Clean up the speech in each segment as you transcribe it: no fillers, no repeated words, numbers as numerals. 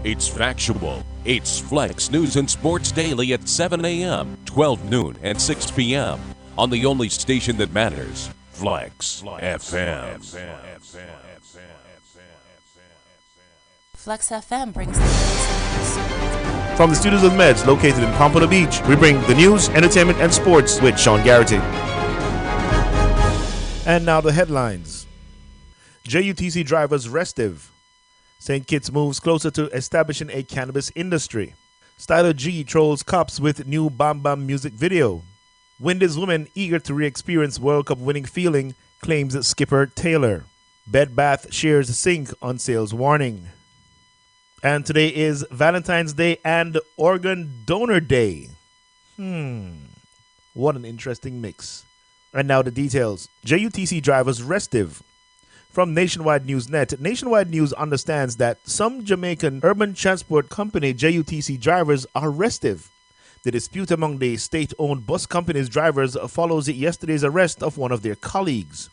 It's factual. It's Flexx News and Sports Daily at 7 a.m., 12 noon, and 6 p.m. on the only station that matters, Flexx FM. Flexx FM brings the news. From the studios of Meds located in Pompano Beach, we bring the news, entertainment, and sports with Sean Garrity. And now the headlines. JUTC drivers restive. St. Kitts moves closer to establishing a cannabis industry. Styler G trolls cops with new Bam Bam music video. Wendy's woman eager to re-experience World Cup winning feeling, claims skipper Taylor. Bed Bath shares sink on sales warning. And today is Valentine's Day and Organ Donor Day. What an interesting mix. And now the details. JUTC drivers restive. From Nationwide News Net, Nationwide News understands that some Jamaican urban transport company JUTC drivers are restive. The dispute among the state-owned bus company's drivers follows yesterday's arrest of one of their colleagues.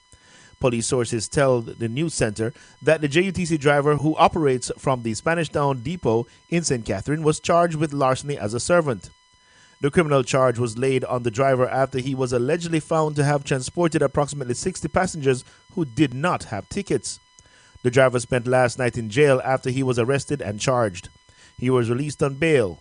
Police sources tell the news center that the JUTC driver who operates from the Spanish Town Depot in St. Catherine was charged with larceny as a servant. The criminal charge was laid on the driver after he was allegedly found to have transported approximately 60 passengers who did not have tickets. The driver spent last night in jail after he was arrested and charged. He was released on bail.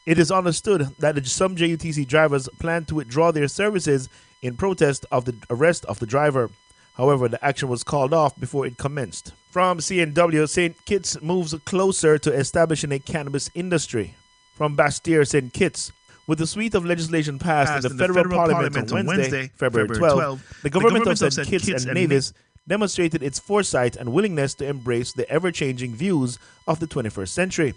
It is understood that some JUTC drivers plan to withdraw their services in protest of the arrest of the driver. However, the action was called off before it commenced. From CNW, St. Kitts moves closer to establishing a cannabis industry. From Bastyr, St. Kitts, with the suite of legislation passed in the Federal Parliament on Wednesday, February 12, the government of St. Kitts and Nevis demonstrated its foresight and willingness to embrace the ever-changing views of the 21st century.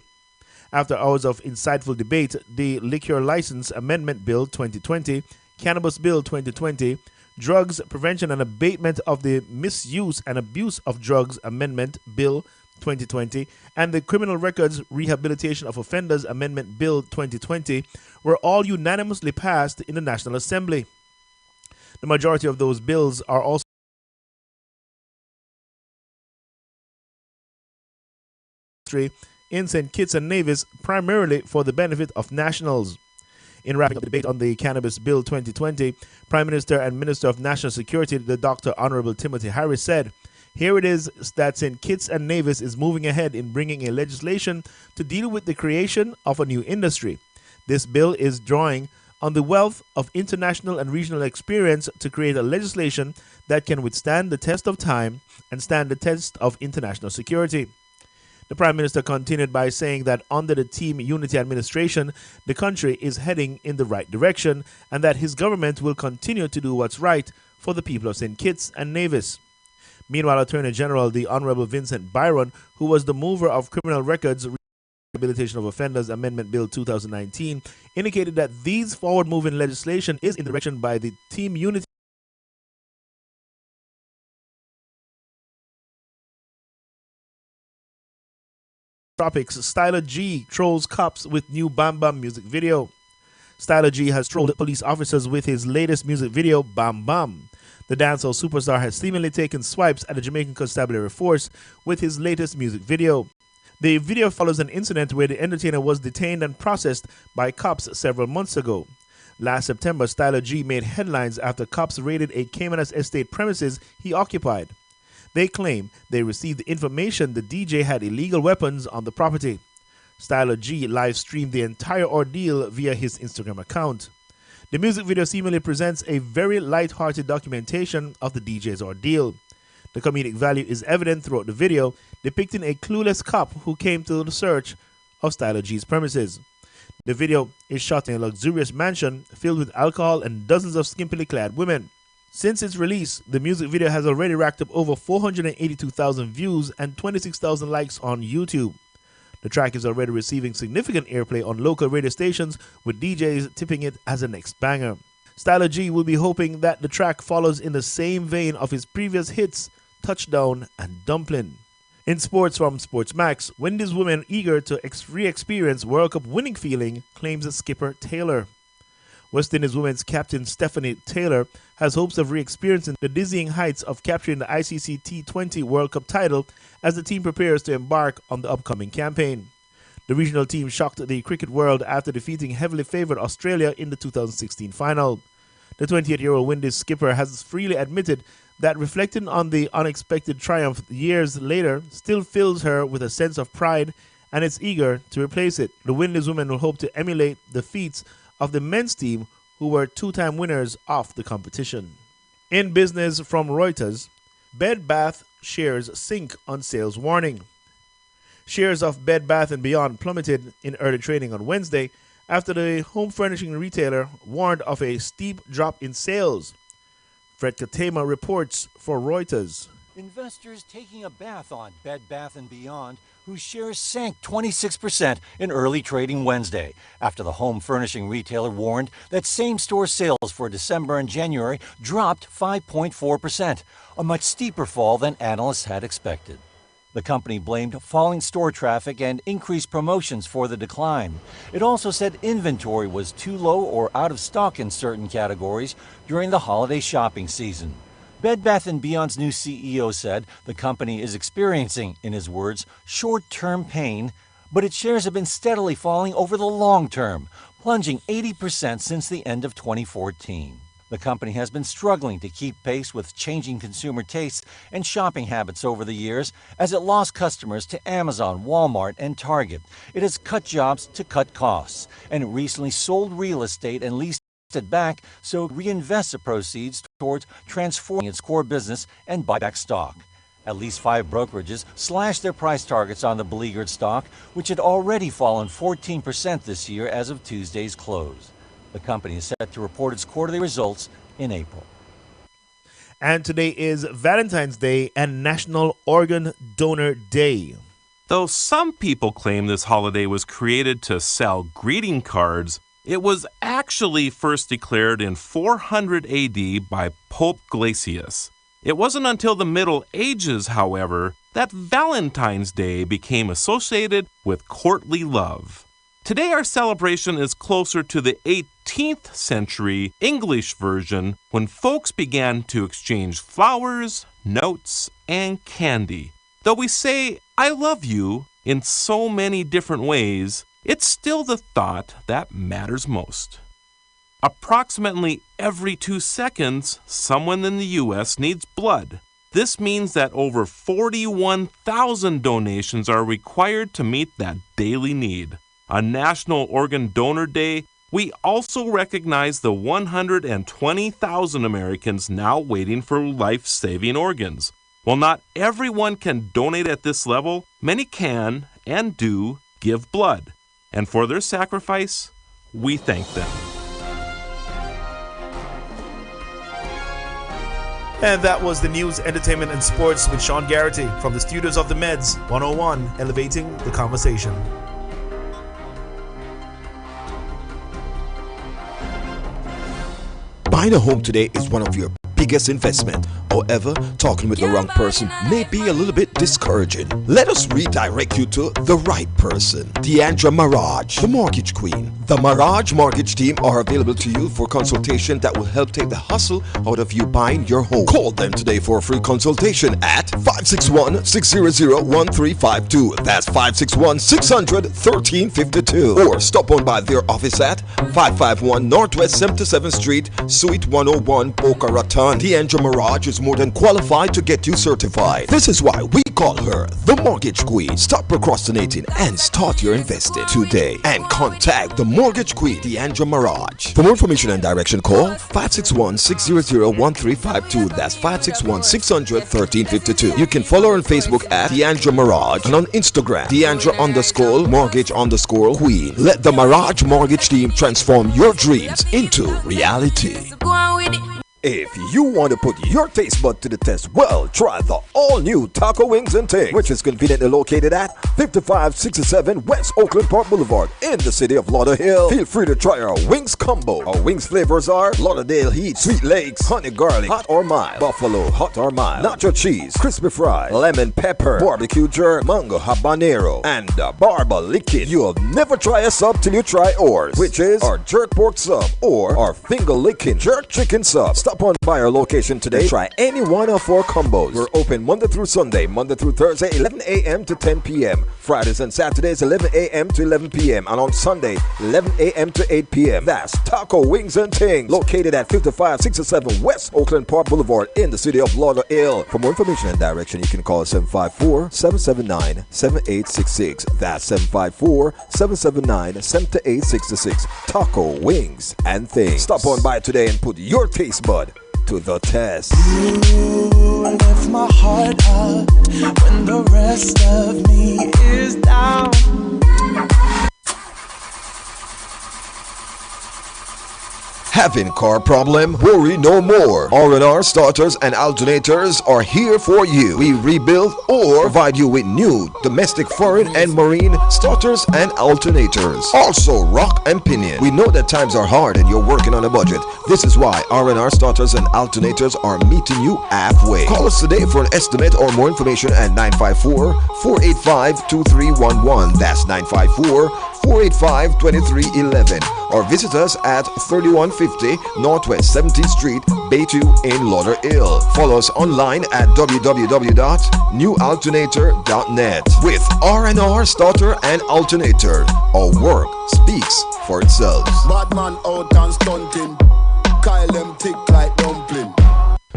After hours of insightful debate, the Liquor License Amendment Bill 2020, Cannabis Bill 2020, Drugs Prevention and Abatement of the Misuse and Abuse of Drugs Amendment Bill 2020, and the Criminal Records Rehabilitation of Offenders Amendment Bill 2020 were all unanimously passed in the National Assembly. The majority of those bills are also in St. Kitts and Nevis, primarily for the benefit of nationals. In wrapping up the debate on the Cannabis Bill 2020, Prime Minister and Minister of National Security, the Dr. Honorable Timothy Harris, said, "Here it is that St. Kitts and Nevis is moving ahead in bringing a legislation to deal with the creation of a new industry. This bill is drawing on the wealth of international and regional experience to create a legislation that can withstand the test of time and stand the test of international security." The Prime Minister continued by saying that under the Team Unity administration, the country is heading in the right direction and that his government will continue to do what's right for the people of St. Kitts and Nevis. Meanwhile, Attorney General the Honorable Vincent Byron, who was the mover of Criminal Records Rehabilitation of Offenders Amendment Bill 2019, indicated that these forward-moving legislation is in direction by the Team Unity Tropics. Styler G trolls cops with new Bam Bam music video. Styler G has trolled police officers with his latest music video, Bam Bam. The dancehall superstar has seemingly taken swipes at the Jamaican Constabulary Force with his latest music video. The video follows an incident where the entertainer was detained and processed by cops several months ago. Last September, Styler G made headlines after cops raided a Caymanas estate premises he occupied. They claim they received information the DJ had illegal weapons on the property. Styler G live-streamed the entire ordeal via his Instagram account. The music video seemingly presents a very light-hearted documentation of the DJ's ordeal. The comedic value is evident throughout the video, depicting a clueless cop who came to the search of Styler G's premises. The video is shot in a luxurious mansion filled with alcohol and dozens of skimpily clad women. Since its release, the music video has already racked up over 482,000 views and 26,000 likes on YouTube. The track is already receiving significant airplay on local radio stations, with DJs tipping it as a next banger. Styler G will be hoping that the track follows in the same vein of his previous hits, Touchdown and Dumpling. In sports from Sports Max, Wendy's woman eager to re-experience World Cup winning feeling, claims skipper Taylor. West Indies women's captain Stephanie Taylor has hopes of re-experiencing the dizzying heights of capturing the ICC T20 World Cup title as the team prepares to embark on the upcoming campaign. The regional team shocked the cricket world after defeating heavily favoured Australia in the 2016 final. The 28-year-old Windies skipper has freely admitted that reflecting on the unexpected triumph years later still fills her with a sense of pride and is eager to replace it. The Windies women will hope to emulate the feats of the men's team, who were two-time winners of the competition. In business from Reuters, Bed Bath shares sink on sales warning. Shares of Bed Bath & Beyond plummeted in early trading on Wednesday after the home furnishing retailer warned of a steep drop in sales. Fred Katema reports for Reuters. Investors taking a bath on Bed Bath & Beyond, whose shares sank 26% in early trading Wednesday after the home furnishing retailer warned that same-store sales for December and January dropped 5.4%, a much steeper fall than analysts had expected. The company blamed falling store traffic and increased promotions for the decline. It also said inventory was too low or out of stock in certain categories during the holiday shopping season. Bed Bath & Beyond's new CEO said the company is experiencing, in his words, short-term pain, but its shares have been steadily falling over the long term, plunging 80% since the end of 2014. The company has been struggling to keep pace with changing consumer tastes and shopping habits over the years as it lost customers to Amazon, Walmart, and Target. It has cut jobs to cut costs, and it recently sold real estate and leased it back so it reinvests the proceeds towards transforming its core business and buy back stock. At least 5 brokerages slashed their price targets on the beleaguered stock, which had already fallen 14% this year as of Tuesday's close. The company is set to report its quarterly results in April. And today is Valentine's Day and National Organ Donor Day. Though some people claim this holiday was created to sell greeting cards, it was actually first declared in 400 AD by Pope Gelasius. It wasn't until the Middle Ages, however, that Valentine's Day became associated with courtly love. Today our celebration is closer to the 18th century English version, when folks began to exchange flowers, notes, and candy. Though we say, "I love you," in so many different ways, it's still the thought that matters most. Approximately every 2 seconds, someone in the U.S. needs blood. This means that over 41,000 donations are required to meet that daily need. On National Organ Donor Day, we also recognize the 120,000 Americans now waiting for life-saving organs. While not everyone can donate at this level, many can and do give blood. And for their sacrifice, we thank them. And that was the news, entertainment, and sports with Sean Garrity from the studios of the Meds 101, elevating the conversation. Buying a home today is one of your biggest investment. However, talking with the wrong person may be a little bit discouraging. Let us redirect you to the right person. Deandra Maraj, the Mortgage Queen. The Maraj Mortgage Team are available to you for consultation that will help take the hustle out of you buying your home. Call them today for a free consultation at 561-600-1352. That's 561-600-1352. Or stop on by their office at 551 Northwest 77th Street, Suite 101, Boca Raton. Deandra Maraj is more than qualified to get you certified. This is why we call her the Mortgage Queen. Stop procrastinating and start your investing today. And contact the Mortgage Queen, Deandra Maraj. For more information and direction, call 561-600-1352. That's 561-600-1352. You can follow her on Facebook at Deandra Maraj and on Instagram, Deandra_Mortgage_Queen. Let the Maraj Mortgage Team transform your dreams into reality. If you want to put your taste bud to the test, well, try the all-new Taco Wings and Ting, which is conveniently located at 5567 West Oakland Park Boulevard in the city of Lauderhill. Feel free to try our wings combo. Our wings flavors are Lauderdale Heat, Sweet Lakes, Honey Garlic, Hot or Mild, Buffalo, Hot or Mild, Nacho Cheese, Crispy Fry, Lemon Pepper, Barbecue Jerk, Mango Habanero, and Barba Liquid. You'll never try a sub till you try ours, which is our Jerk Pork Sub or our Finger Licking Jerk Chicken Sub. Stop on by Try our location today. Try any one of our combos. We're open Monday through Sunday, Monday through Thursday, 11 a.m. to 10 p.m. Fridays and Saturdays, 11 a.m. to 11 p.m. And on Sunday, 11 a.m. to 8 p.m. That's Taco Wings and Things, located at 5567 West Oakland Park Boulevard in the city of Lauderdale. For more information and direction, you can call 754-779-7866. That's 754-779-7866. Taco Wings and Things. Stop on by today and put your taste bud to the test. You lift my heart up when the rest of me is down. Having car problem? Worry no more. R&R starters and alternators are here for you. We rebuild or provide you with new domestic, foreign, and marine starters and alternators. Also, rock and pinion. We know that times are hard and you're working on a budget. This is why R&R starters and alternators are meeting you halfway. Call us today for an estimate or more information at 954-485-2311. That's 954-485-2311. Or visit us at 3150 Northwest 17th Street, Bayview in Lauderdale. Follow us online at www.newalternator.net. With R&R Starter and Alternator, our work speaks for itself. Badman out and stunting, Kyle them tick like dumpling.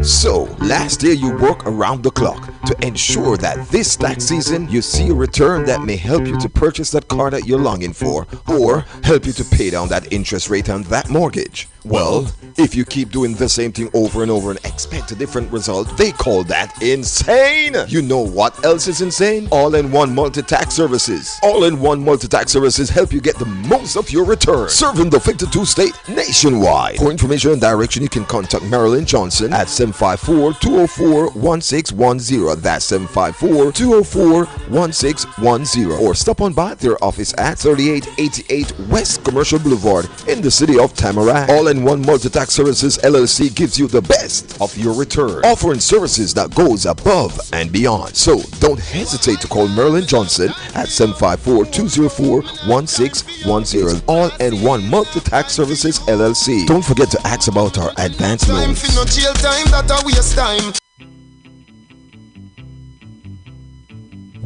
So, last year you worked around the clock to ensure that this tax season you see a return that may help you to purchase that car that you're longing for, or help you to pay down that interest rate on that mortgage. Well, if you keep doing the same thing over and over and expect a different result, they call that insane. You know what else is insane? All-in-one multi-tax services. All-in-one multi-tax services help you get the most of your return, serving the 52 state nationwide. For information and direction, you can contact Marilyn Johnson at 754-204-1610. That's 754-204-1610. Or stop on by their office at 3888 West Commercial Boulevard in the city of Tamarack. All-in-one multi-tax services LLC gives you the best of your return, offering services that goes above and beyond. So don't hesitate to call Marilyn Johnson at 754-204-1610. All-in-one multi-tax services LLC. Don't forget to ask about our advance loans.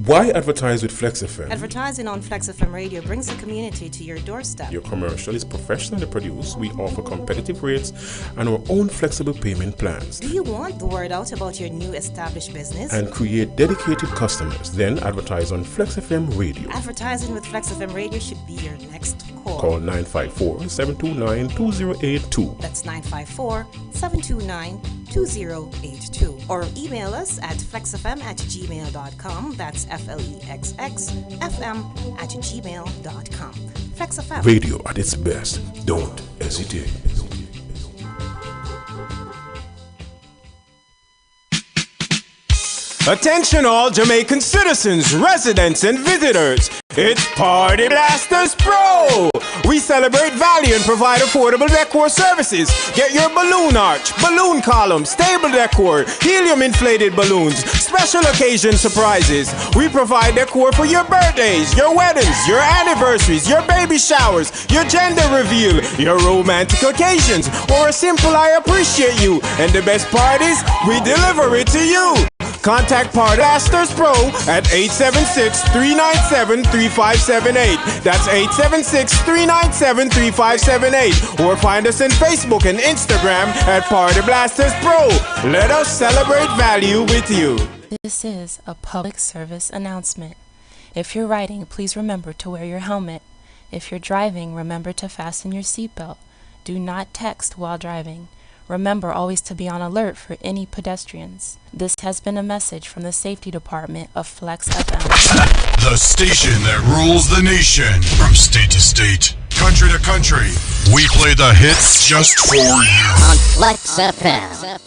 Why advertise with Flexx FM? Advertising on Flexx FM radio brings the community to your doorstep. Your commercial is professionally produced. We offer competitive rates and our own flexible payment plans. Do you want the word out about your new established business? And create dedicated customers. Then advertise on Flexx FM radio. Advertising with Flexx FM radio should be your next call. Call 954-729-2082. That's 954-729-2082. Or email us at flexfm@gmail.com. That's FLEXXFM@gmail.com. Flexx FM. Radio at its best. Don't hesitate. Attention all Jamaican citizens, residents and visitors. It's Party Blasters Pro! We celebrate value and provide affordable decor services. Get your balloon arch, balloon column, stable decor, helium inflated balloons, special occasion surprises. We provide decor for your birthdays, your weddings, your anniversaries, your baby showers, your gender reveal, your romantic occasions, or a simple I appreciate you. And the best part is, we deliver it to you. Contact Party Blasters Pro at 876-397-3578. That's 876-397-3578. Or find us on Facebook and Instagram at Party Blasters Pro. Let us celebrate value with you. This is a public service announcement. If you're riding, please remember to wear your helmet. If you're driving, remember to fasten your seatbelt. Do not text while driving. Remember always to be on alert for any pedestrians. This has been a message from the Safety Department of Flexx FM. The station that rules the nation. From state to state, country to country, we play the hits just for you. On Flexx FM.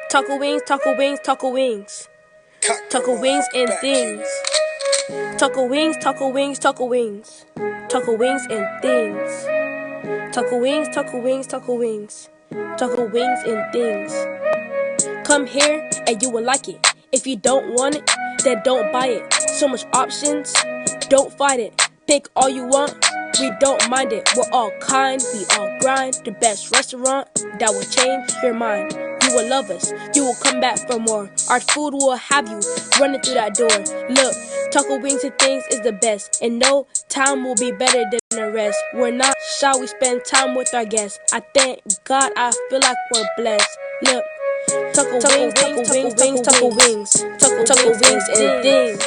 Taco wings, taco wings, taco wings. Taco wings and things. Taco wings, taco wings, taco wings. Taco wings and things. Taco wings, taco wings, taco wings. Taco wings and things. Come here and you will like it. If you don't want it, then don't buy it. So much options, don't fight it. Pick all you want, we don't mind it. We're all kind, we all grind. The best restaurant that will change your mind. You will love us, you will come back for more. Our food will have you running through that door. Look, taco wings and things is the best, and no time will be better than the rest. We're not shy, we spend time with our guests. I thank God, I feel like we're blessed. Look, taco wings, taco wings, taco wings, taco wings and things.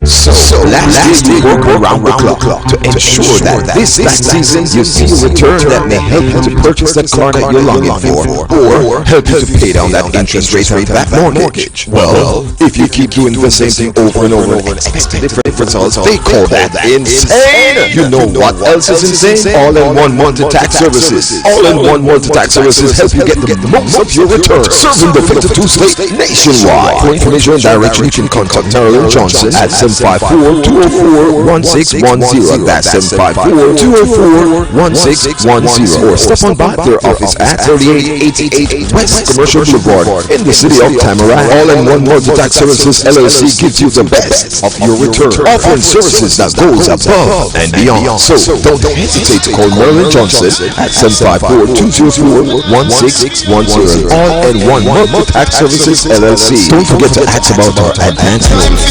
So last day work around the clock to ensure that this tax season you see a return that may help you to purchase that car that you're longing for, or help you to pay down that interest rate on that mortgage. Well, if you keep doing the same thing over and over and expect different results, they call that insane. You know what else is insane? All-in-one multi-tax services. All-in-one multi-tax services help you get the most of your return, serving the 52 states nationwide. For information and direction, you can contact Marilyn Johnson at 754-204-1610. That's 754-204-1610. Or step on by their office at 3888 West Commercial Boulevard in the city of Tamarack. All-in-one multi-tax services LLC gives you the best of your return, offering services that goes above and beyond. So don't hesitate to call Marilyn Johnson at 754-204-1610. All-in-one multi-tax services LLC. Don't forget to ask about our advanced loans.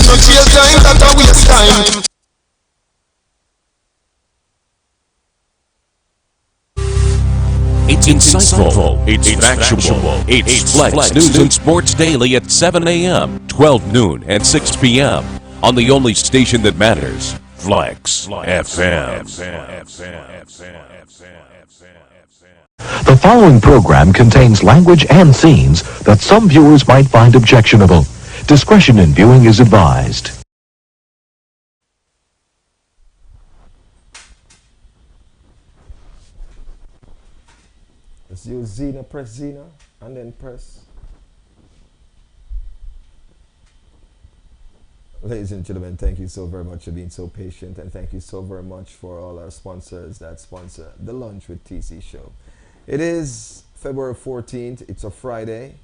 It's insightful, it's factual, it's Flexx News and Sports Daily at 7 a.m., 12 noon, and 6 p.m. on the only station that matters, Flexx FM. The following program contains language and scenes that some viewers might find objectionable. Discretion in viewing is advised. Let's use Xena, press Xena, and then press. Ladies and gentlemen, thank you so very much for being so patient, and thank you so very much for all our sponsors that sponsor the Lunch with TC show. It is February 14th, it's a Friday,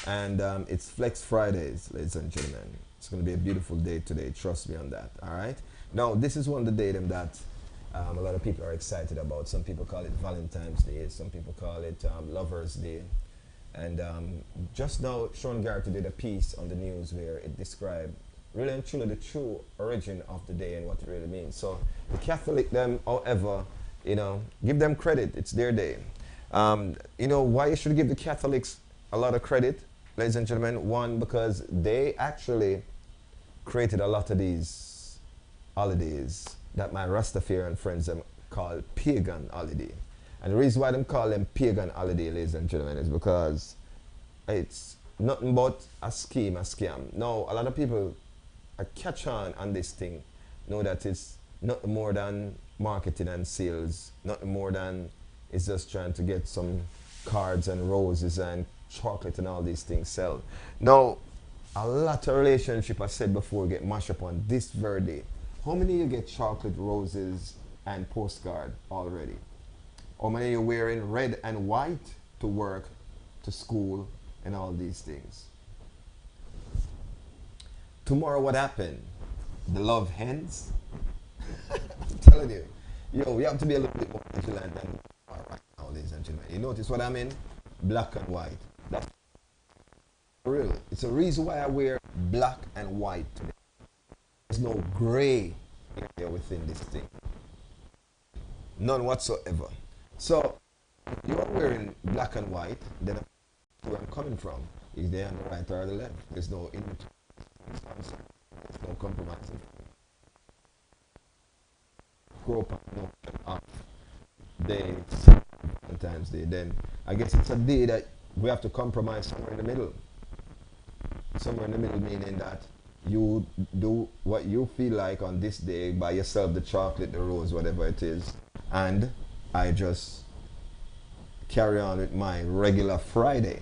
and it's Flex Fridays, ladies and gentlemen. It's going to be a beautiful day today, trust me on that, all right? Now, this is one of the days that a lot of people are excited about. Some people call it Valentine's Day, some people call it Lover's Day. And just now, Sean Garrett did a piece on the news where it described really and truly the true origin of the day and what it really means. So the Catholic, them, however, you know, give them credit, it's their day. You know why you should give the Catholics a lot of credit, ladies and gentlemen? One, because they actually created a lot of these holidays that my Rastafarian friends them call pagan holiday. And the reason why them call them pagan holiday, ladies and gentlemen, is because it's nothing but a scheme, a scam. Now, a lot of people catch on this thing, know that it's nothing more than marketing and sales, nothing more than it's just trying to get some cards and roses and chocolate and all these things sell. Now, a lot of relationship, I said before, get mashed up on this very day. How many of you get chocolate, roses, and postcard already? How many of you wearing red and white to work, to school, and all these things? Tomorrow, what happened? The love ends? I'm telling you. Yo, we have to be a little bit more vigilant than right now, ladies and gentlemen. You notice what I mean? Black and white. That's real. It's a reason why I wear black and white today. There's no gray area within this thing. None whatsoever. So, if you are wearing black and white, then where I'm coming from is there on the right or the left. There's no in between. There's no compromising. Grow up and off day, Valentine's Day. Then I guess it's a day that we have to compromise somewhere in the middle. Somewhere in the middle, meaning that you do what you feel like on this day, buy yourself the chocolate, the rose, whatever it is, and I just carry on with my regular Friday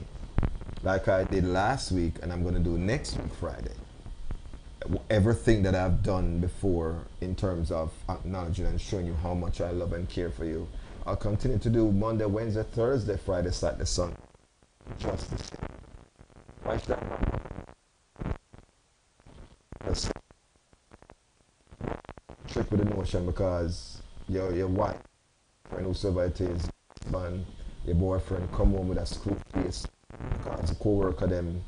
like I did last week, and I'm going to do next week Friday. Everything that I've done before in terms of acknowledging and showing you how much I love and care for you, I'll continue to do Monday, Wednesday, Thursday, Friday, Saturday, Sunday. Just the same. Why should I not? Trick with the notion because your wife, friend, whosoever it is, man, your boyfriend come home with a screw face because the co-worker them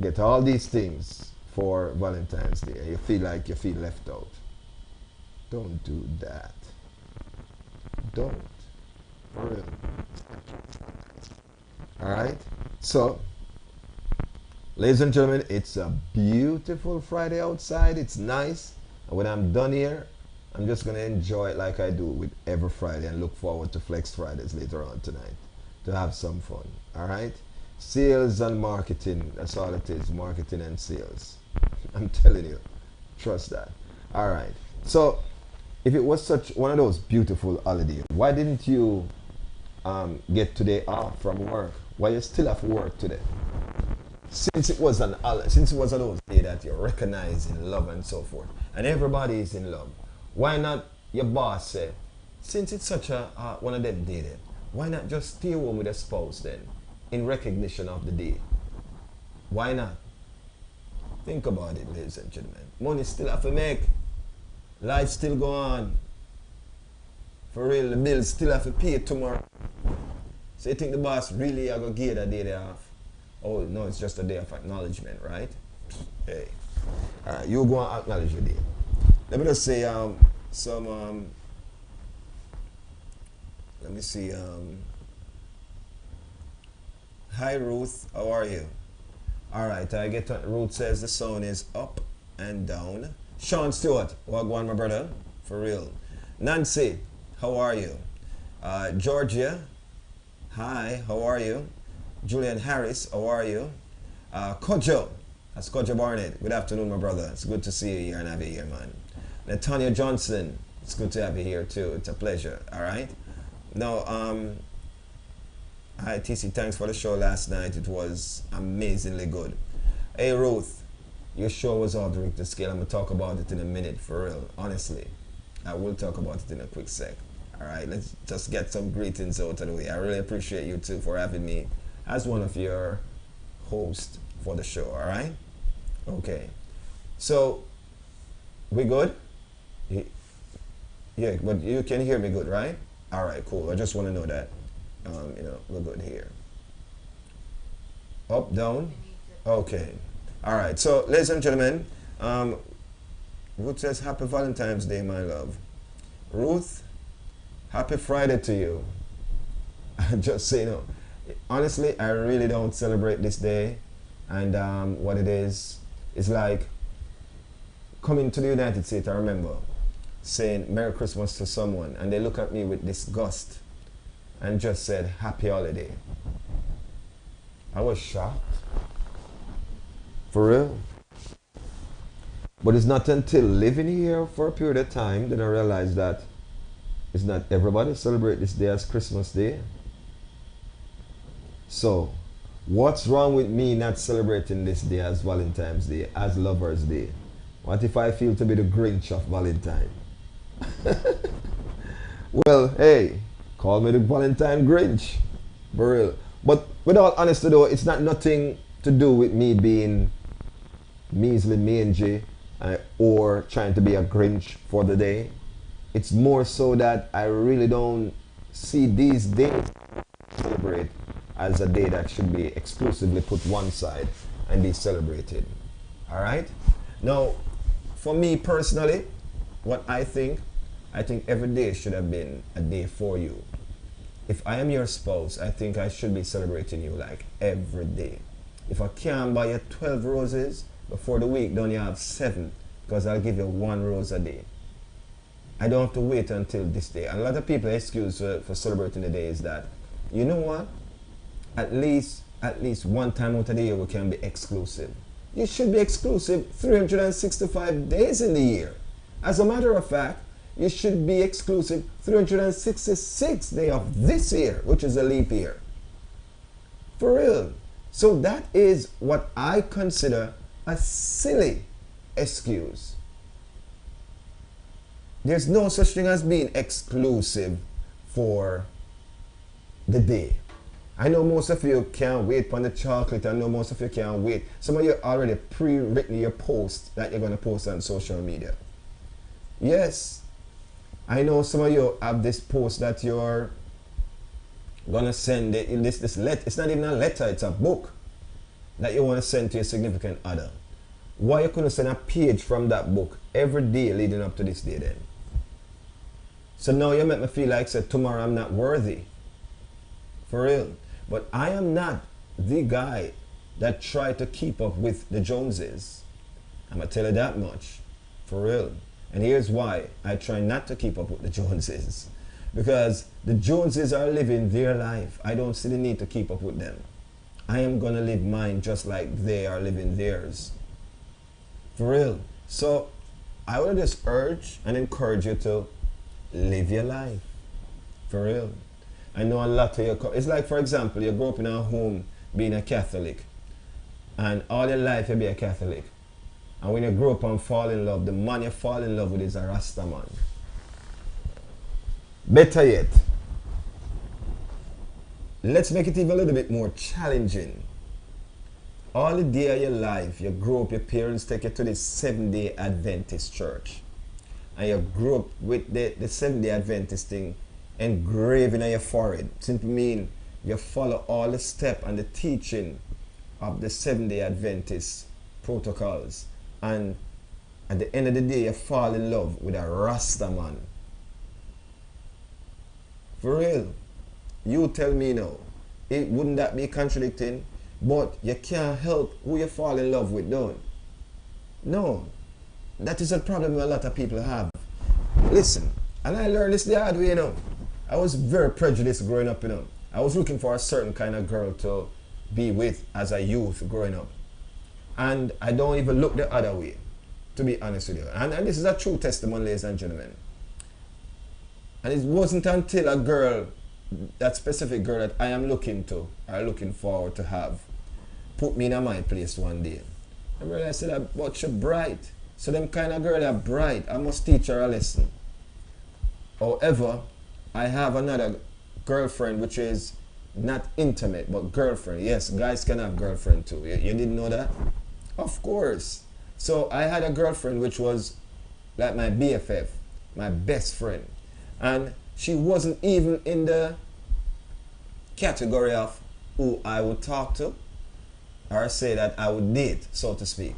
get all these things for Valentine's Day and you feel like you feel left out. Don't do that. Don't. For real. Alright? So, ladies and gentlemen, it's a beautiful Friday outside. It's nice. And when I'm done here, I'm just going to enjoy it like I do with every Friday and look forward to Flexx Fridays later on tonight to have some fun. Alright? Sales and marketing. That's all it is. Marketing and sales. I'm telling you. Trust that. Alright. So, if it was such one of those beautiful holidays, why didn't you get today off from work? Why you still have work today? Since it was one of those days that you recognize in love and so forth, and everybody is in love, why not your boss say, since it's such a one of them days, why not just stay home with a spouse then, in recognition of the day? Why not? Think about it, ladies and gentlemen. Money still have to make. Life still go on. For real, the bills still have to pay tomorrow. So you think the boss really are going to give that day off? Oh, no, it's just a day of acknowledgement, right? Hey. Alright, you go and acknowledge your day. Let me just say let me see. Hi, Ruth. How are you? Alright, I get what Ruth says. The sound is up and down. Sean Stewart, wagwan my brother, for real. Nancy, how are you? Georgia, hi, how are you? Julian Harris, how are you? Kojo, that's Kojo Barnett. Good afternoon, my brother. It's good to see you here and have you here, man. Natanya Johnson, it's good to have you here too. It's a pleasure, all right? Now, hi TC, thanks for the show last night. It was amazingly good. Hey Ruth, your show was off the Richter scale. I'm going to talk about it in a minute, for real. Honestly, I will talk about it in a quick sec. Alright, let's just get some greetings out of the way. I really appreciate you too for having me as one of your hosts for the show, alright? Okay. So, we good? Yeah, but you can hear me good, right? Alright, cool. I just want to know that, we're good here. Up, down? Okay. Alright, so ladies and gentlemen, Ruth says happy Valentine's Day, my love. Ruth, happy Friday to you. Just so you know, honestly, I really don't celebrate this day. And what it is like coming to the United States. I remember saying Merry Christmas to someone and they look at me with disgust and just said happy holiday. I was shocked. For real. But it's not until living here for a period of time that I realized that it's not everybody celebrate this day as Christmas Day. So, what's wrong with me not celebrating this day as Valentine's Day, as Lover's Day? What if I feel to be the Grinch of Valentine? Well, hey, call me the Valentine Grinch. For real. But with all honesty though, it's not nothing to do with me being measly mangy or trying to be a Grinch for the day. It's more so that I really don't see these days celebrate as a day that should be exclusively put one side and be celebrated. Alright? Now, for me personally, what I think every day should have been a day for you. If I am your spouse, I think I should be celebrating you like every day. If I can't buy you 12 roses, before the week done you have 7, because I'll give you 1 rose a day. I don't have to wait until this day. And a lot of people excuse for celebrating the day is that, you know what? At least one time out of the year we can be exclusive. You should be exclusive 365 days in the year. As a matter of fact, You should be exclusive 366 day of this year, which is a leap year. For real. So that is what I consider a silly excuse. There's no such thing as being exclusive for the day. I know most of you can't wait for the chocolate. I know most of you can't wait. Some of you already pre-written your post that you're going to post on social media. Yes, I know some of you have this post that you're going to send this letter. It's not even a letter, it's a book that you want to send to your significant other. Why you couldn't send a page from that book every day leading up to this day then? So now you make me feel like say tomorrow I'm not worthy. For real. But I am not the guy that tried to keep up with the Joneses. I'm going to tell you that much. For real. And here's why I try not to keep up with the Joneses. Because the Joneses are living their life. I don't see the need to keep up with them. I am going to live mine just like they are living theirs. For real. So I will just urge and encourage you to live your life. For real. I know a lot of you, it's like, for example, you grow up in a home being a Catholic, and all your life you be a Catholic. And when you grow up and fall in love, the man you fall in love with is a Rasta man. Better yet, let's make it even a little bit more challenging. All the day of your life, you grow up, your parents take you to the Seventh-day Adventist church. And you grew up with the Seventh-day Adventist thing engraved on your forehead. Simply mean you follow all the steps and the teaching of the Seventh-day Adventist protocols. And at the end of the day, you fall in love with a Rasta man. For real. You tell me now, wouldn't that be contradicting? But you can't help who you fall in love with, don't? No. That is a problem a lot of people have. Listen, and I learned this the hard way, you know. I was very prejudiced growing up, you know. I was looking for a certain kind of girl to be with as a youth growing up. And I don't even look the other way, to be honest with you. And this is a true testimony, ladies and gentlemen. And it wasn't until a girl, that specific girl that I am looking to, or looking forward to have, put me in my place one day. I realized that, but she's bright. So them kind of girl are bright. I must teach her a lesson. However, I have another girlfriend which is not intimate, but girlfriend. Yes, guys can have girlfriend too. You didn't know that? Of course. So I had a girlfriend which was like my BFF, my best friend. And she wasn't even in the category of who I would talk to or say that I would date, so to speak.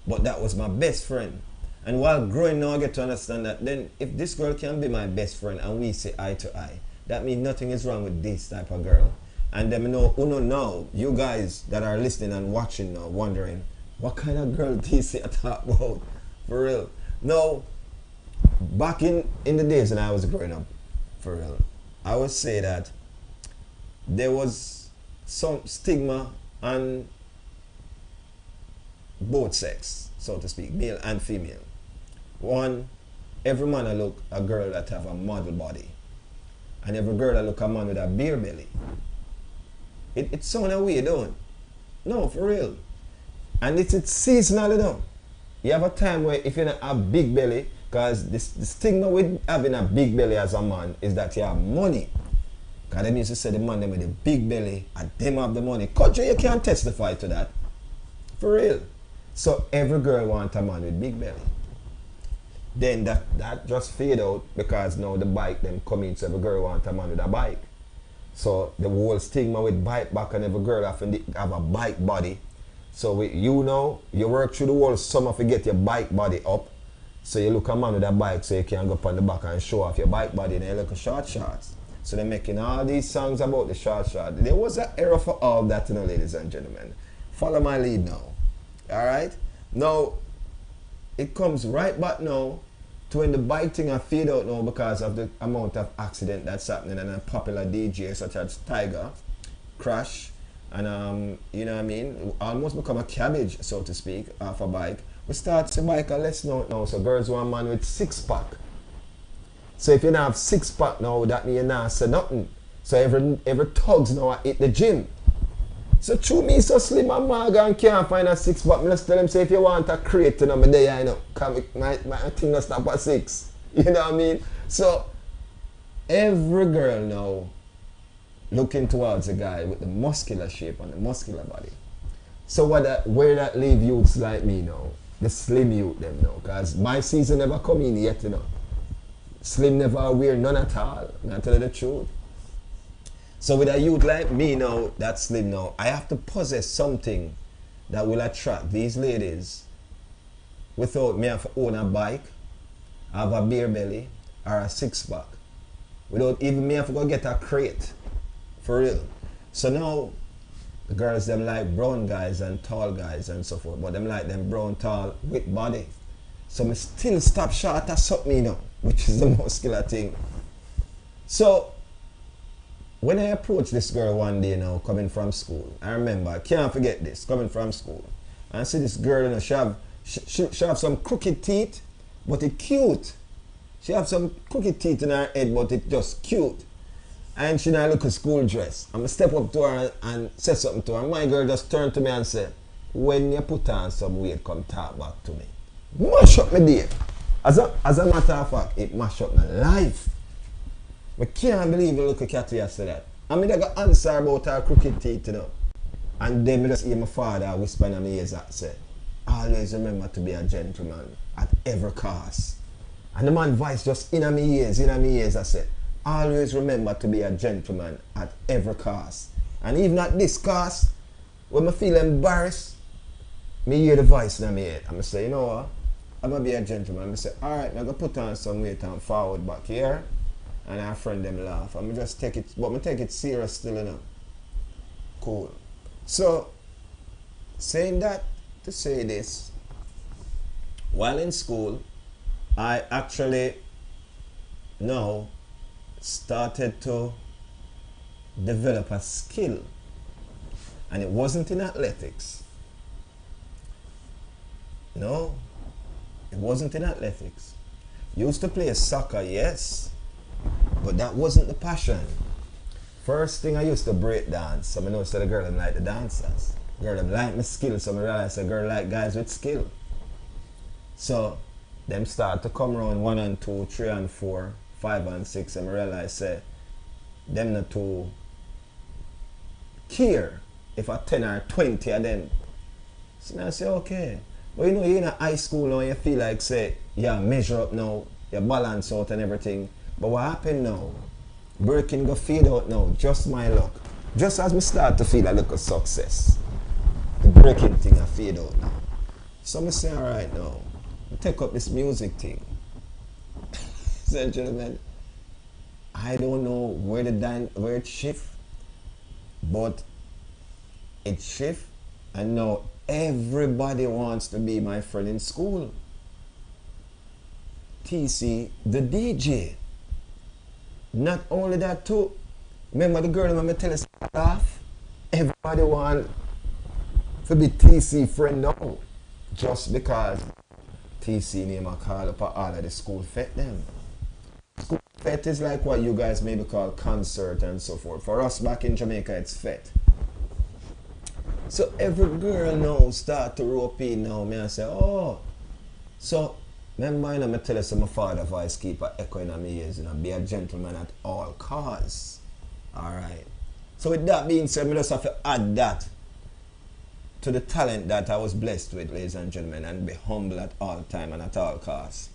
But that was my best friend. And while growing now, I get to understand that then if this girl can be my best friend and we say eye to eye, that means nothing is wrong with this type of girl. And them know, now, you guys that are listening and watching now, wondering, what kind of girl this I talk about? For real. No, back in the days when I was growing up, for real, I would say that there was some stigma on both sex, so to speak, male and female. One, every man I look a girl that have a model body. And every girl that look a man with a beer belly. It sounds weird, don't? No, for real. And it's seasonal, you know. You have a time where if you don't have big belly, because the stigma with having a big belly as a man is that you have money. Because them used to say the man them with a big belly and them have the money. Culture, you can't testify to that. For real. So every girl wants a man with big belly. Then that just fade out because now the bike them come in, so every girl wants a man with a bike. So the whole stigma with bike back and every girl have a bike body. So you know, you work through the whole summer to get your bike body up. So you look a man with a bike so you can go up on the back and show off your bike body, then you look at short shorts. So they're making all these songs about the short shorts. There was an era for all that, you know, ladies and gentlemen. Follow my lead now. Alright? Now, it comes right back now to when the bike thing are fade out now because of the amount of accident that's happening and a popular DJ such as Tiger, Crash, and you know what I mean, almost become a cabbage, so to speak, off a bike. We start to bike a less now, so girls want a man with six pack. So if you don't have six pack now, that means you not say nothing. So every thugs now I hit the gym. So true me so slim and maga and can't find a six pack. I just tell them say if you want a crate, you know, me there, you know, cause my thing not stop at 6. You know what I mean? So every girl now looking towards a guy with the muscular shape and the muscular body. So where that leave youths like me now, the slim youth them now, because my season never come in yet, you know. Slim never wear none at all, I tell you the truth. So with a youth like me now, that's slim now, I have to possess something that will attract these ladies without me have to own a bike, have a beer belly, or a six pack. Without even me have to go get a crate. For real. So now, the girls them like brown guys and tall guys and so forth, but them like them brown, tall, with body. So me still stop short of something, you know, which is the muscular thing. So, when I approached this girl one day now, coming from school, I remember, I can't forget this, coming from school. And I see this girl, you know, she have some crooked teeth, but it cute. She have some crooked teeth in her head, but it just cute. And she now look a school dress. I'm gonna step up to her and say something to her. My girl just turned to me and said, when you put on some weight, come talk back to me. Mash up my day. As a matter of fact, it mash up my life. I can't believe you look at Cathy say that. I mean, I got answer about her crooked teeth, you know. And then I just hear my father whisper in my ears that say, always remember to be a gentleman at every cost. And the man voice just in my ears, I said, always remember to be a gentleman at every cost. And even at this cost, when I feel embarrassed, me hear the voice in my head. I'm going to say, you know what? I'm going to be a gentleman. I'm going to say, alright, I'm going to put on some weight and forward back here. And our friend them laugh. I'm going to just take it, but I'm going to take it serious still, you know. Cool. So, saying that to say this, while in school, I actually now started to develop a skill, and it wasn't in athletics. No, it wasn't in athletics. Used to play soccer, yes, but that wasn't the passion. First thing I used to break dance, so I noticed that the girl them like the dancers. Girl them like my skill, so I realized a girl like guys with skill. So them start to come around 1 and 2, 3 and 4, 5 and 6, and I realize say them not too care if a 10 or 20 of them. So I say okay. But you know you're in high school now, you feel like say yeah, measure up now, you balance out and everything. But what happened now? Breaking go fade out now, just my luck. Just as we start to feel a little success, the breaking thing I fade out now. So I say alright now, take up this music thing. So gentlemen, I don't know where it shift, but it shift, and now everybody wants to be my friend in school. TC, the DJ. Not only that too, remember the girl when I tell us off, everybody want to be TC friend now, just because TC name I call up all of the school fete them. School fete is like what you guys maybe call concert and so forth. For us back in Jamaica, it's fete. So every girl now start to rope in now. Me I say, oh. So remember, I tell you, my father voice keep echoing in my ears, you know, be a gentleman at all costs. Alright. So with that being said, I just have to add that to the talent that I was blessed with, ladies and gentlemen, and be humble at all time and at all costs.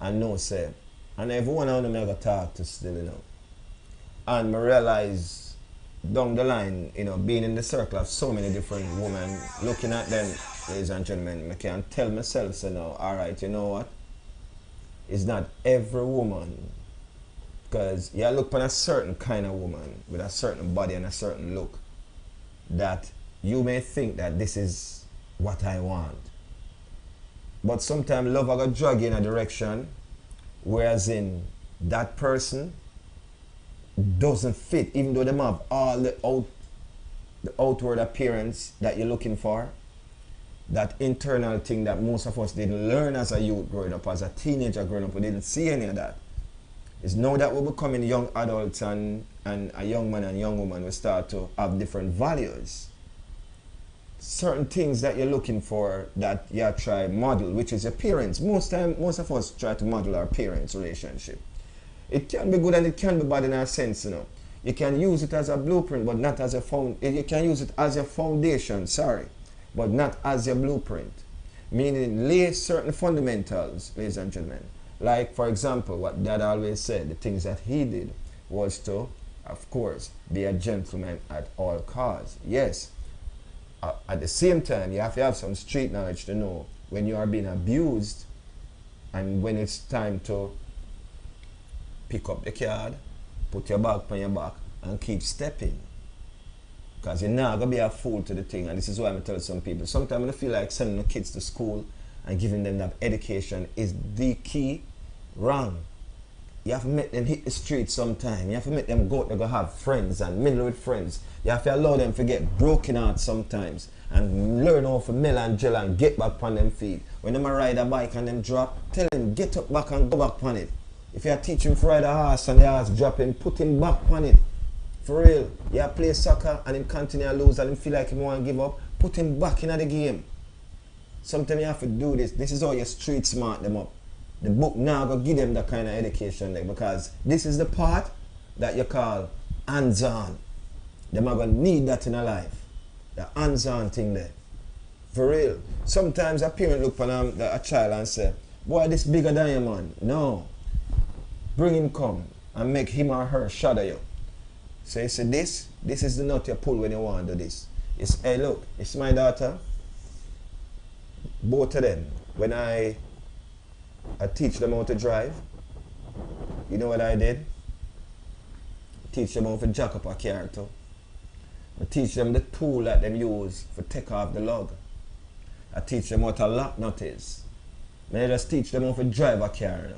And no say, and everyone I going to talk to still, you know. And I realize down the line, you know, being in the circle of so many different women, looking at them, ladies and gentlemen, I can tell myself, so now, alright, you know what? It's not every woman, because you look on a certain kind of woman with a certain body and a certain look, that you may think that this is what I want. But sometimes love I got drag you in a direction, whereas in that person doesn't fit, even though they have all the outward appearance that you're looking for. That internal thing that most of us didn't learn as a youth growing up, as a teenager growing up, we didn't see any of that. It's now that we're becoming young adults and a young man and young woman will start to have different values. Certain things that you're looking for that you try model, which is your parents. Most of us try to model our parents' relationship. It can be good and it can be bad in a sense, you know. You can use it as a blueprint, but not as a you can use it as your foundation, but not as your blueprint. Meaning lay certain fundamentals, ladies and gentlemen. Like, for example, what Dad always said, the things that he did was to, of course, be a gentleman at all costs. Yes. At the same time, you have to have some street knowledge to know when you are being abused and when it's time to pick up the card, put your bag on your back, and keep stepping. Because you're not going to be a fool to the thing. And this is why I'm telling some people, sometimes I feel like sending the kids to school and giving them that education is the key wrong. You have to make them hit the streets sometime. You have to make them go to go have friends and mingle with friends. You have to allow them to get broken out sometimes and learn how to mel and gel and get back on them feet. When them ride a bike and them drop, tell them get up back and go back on it. If you teach him to ride a horse and the horse drop him, put him back on it. For real. You play soccer and him continue to lose and him feel like he want to give up, put him back in the game. Sometimes you have to do this. This is how you street smart them up. The book now go give them that kind of education like, because this is the part that you call hands-on. Them are going to need that in a life. The hands-on thing there. For real. Sometimes a parent look for a child and say, boy, this bigger than you, man. No. Bring him come and make him or her shadow you. So you say, this is the nut you pull when you want to do this. It's, hey, look, it's my daughter. Both of them, when I teach them how to drive, you know what I did? Teach them how to jack up a car too. I teach them the tool that they use for take off the lug. I teach them what a lock nut is. I just teach them how to drive a car.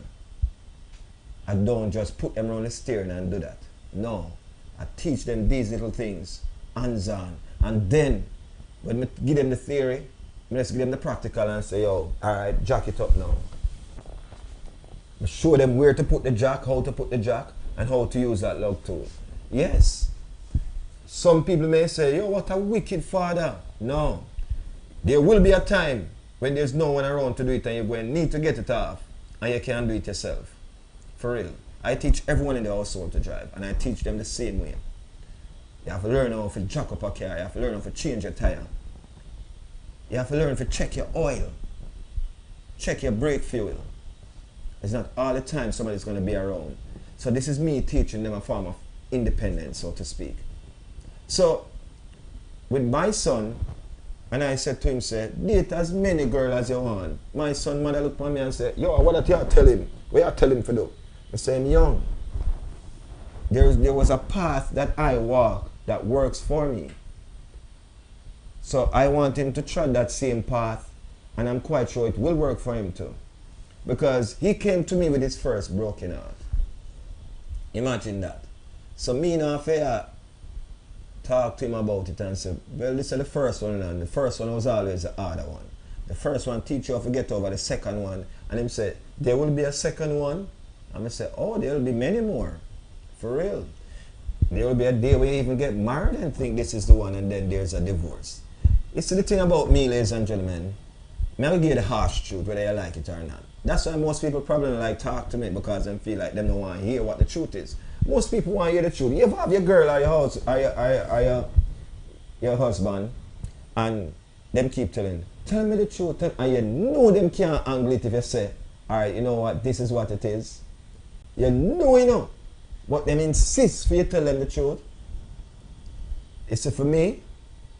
I don't just put them around the steering and do that. No. I teach them these little things, hands-on. And then, when I give them the theory, I just give them the practical and say, yo, alright, jack it up now. I show them where to put the jack, how to put the jack, and how to use that lug tool. Yes. Some people may say, yo, what a wicked father. No. There will be a time when there's no one around to do it and you're going to need to get it off and you can't do it yourself. For real. I teach everyone in the household to drive and I teach them the same way. You have to learn how to jack up a car. You have to learn how to change your tire. You have to learn to check your oil. Check your brake fuel. It's not all the time somebody's going to be around. So this is me teaching them a form of independence, so to speak. So, with my son, and I said to him, say, date as many girls as you want. My son mother looked at me and said, yo, what did you tell him? What you tell him to do? I say, I'm young. There was a path that I walk that works for me. So I want him to tread that same path, and I'm quite sure it will work for him too. Because he came to me with his first broken heart. Imagine that. So me now fair talk to him about it and say, well, this is the first one, and the first one was always the harder one. The first one teach you how to get over the second one, and him say, there will be a second one. And I say, oh, there will be many more. For real. There will be a day where you even get married and think this is the one, and then there's a divorce. You see the thing about me, ladies and gentlemen, I'll give you the harsh truth, whether you like it or not. That's why most people probably don't like talk to me, because they feel like they don't want to hear what the truth is. Most people want to hear the truth. You ever have your girl or your house, or your husband, and them keep telling, tell me the truth, and you know them can't angle it if you say, alright, you know what, this is what it is. You know, but them insist for you to tell them the truth. You see, for me,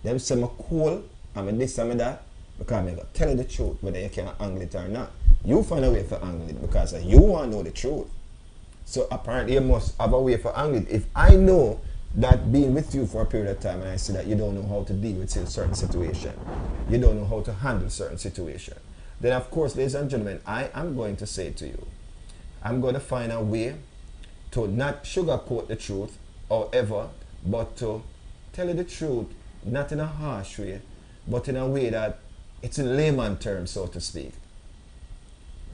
them say I'm cool, I'm this, I'm that, because I'm going to tell you the truth, whether you can angle it or not. You find a way for angle it, because you want to know the truth. So apparently you must have a way for angling it. If I know that being with you for a period of time and I see that you don't know how to deal with a certain situation, you don't know how to handle certain situation, then of course, ladies and gentlemen, I am going to say to you, I'm going to find a way to not sugarcoat the truth, however, but to tell you the truth, not in a harsh way, but in a way that it's in layman terms, so to speak.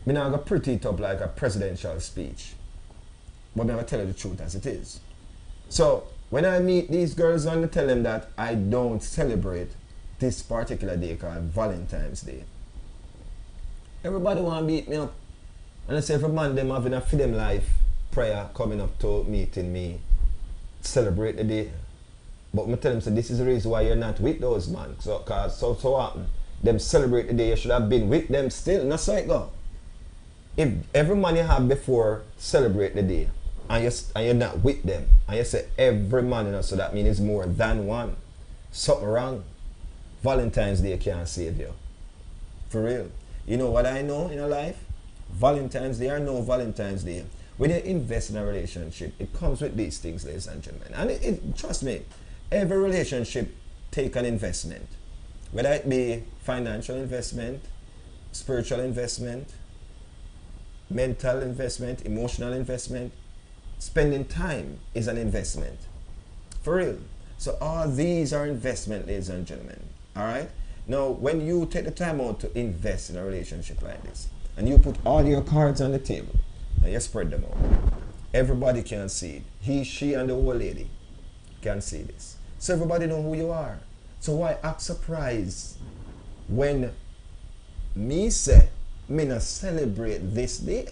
I'm not going to pretty it up like a presidential speech. But I'm going to tell you the truth as it is. So when I meet these girls and I tell them that I don't celebrate this particular day called Valentine's Day, everybody want to beat me up. And I say every man them having a for them life prayer coming up to meeting me, celebrate the day. But I tell them, so this is the reason why you're not with those man. So, cause so often, them celebrate the day, you should have been with them still. And that's how it go. If every man you have before celebrate the day, and you're not with them, and you say every man, you know, so that means it's more than one. Something wrong. Valentine's Day can't save you. For real. You know what I know in your life? Valentine's Day or no Valentine's Day. When you invest in a relationship, it comes with these things, ladies and gentlemen. And trust me, every relationship take an investment. Whether it be financial investment, spiritual investment, mental investment, emotional investment, spending time is an investment. For real. So all these are investment, ladies and gentlemen. Alright? Now, when you take the time out to invest in a relationship like this, and you put all your cards on the table, and you spread them out, everybody can see it. He, she, and the old lady can see this. So everybody know who you are. So why act surprised when me say, me not celebrate this day?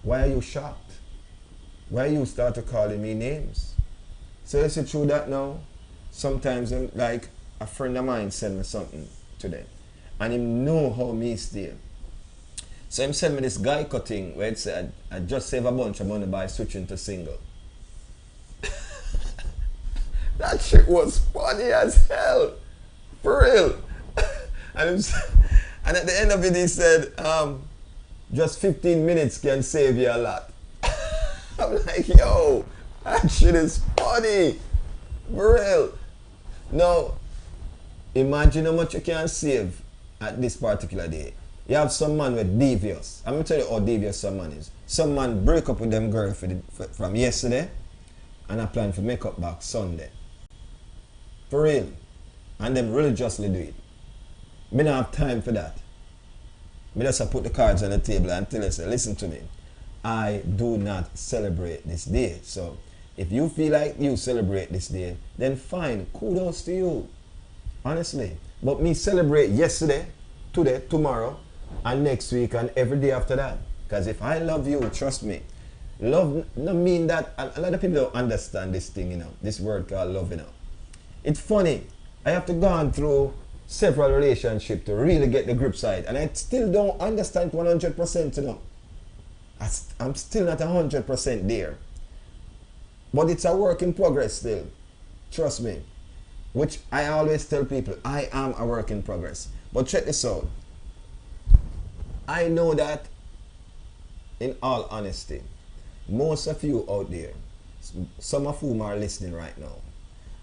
Why are you shocked? Why you start to calling me names? So is it true that now? Sometimes, like a friend of mine sent me something today, and him know how me stay. So him sent me this guy cutting where it said, I just save a bunch of money by switching to single. That shit was funny as hell. For real. And at the end of it he said, just 15 minutes can save you a lot. I'm like, yo, that shit is funny. For real. Now, imagine how much you can save at this particular day. You have some man with devious. I'm going to tell you how devious some man is. Some man break up with them girl from yesterday, and I plan to make up back Sunday. For real. And them religiously do it. Me don't have time for that. Me just put the cards on the table and tell you, say, listen to me. I do not celebrate this day. So if you feel like you celebrate this day, then fine, kudos to you. Honestly. But me celebrate yesterday, today, tomorrow, and next week, and every day after that. Because if I love you, trust me, love no mean that. A lot of people don't understand this thing, you know, this word called love, you know. It's funny. I have to go on through several relationships to really get the grip side, and I still don't understand 100%, you know. I'm still not 100% there. But it's a work in progress still. Trust me. Which I always tell people, I am a work in progress. But check this out. I know that, in all honesty, most of you out there, some of whom are listening right now,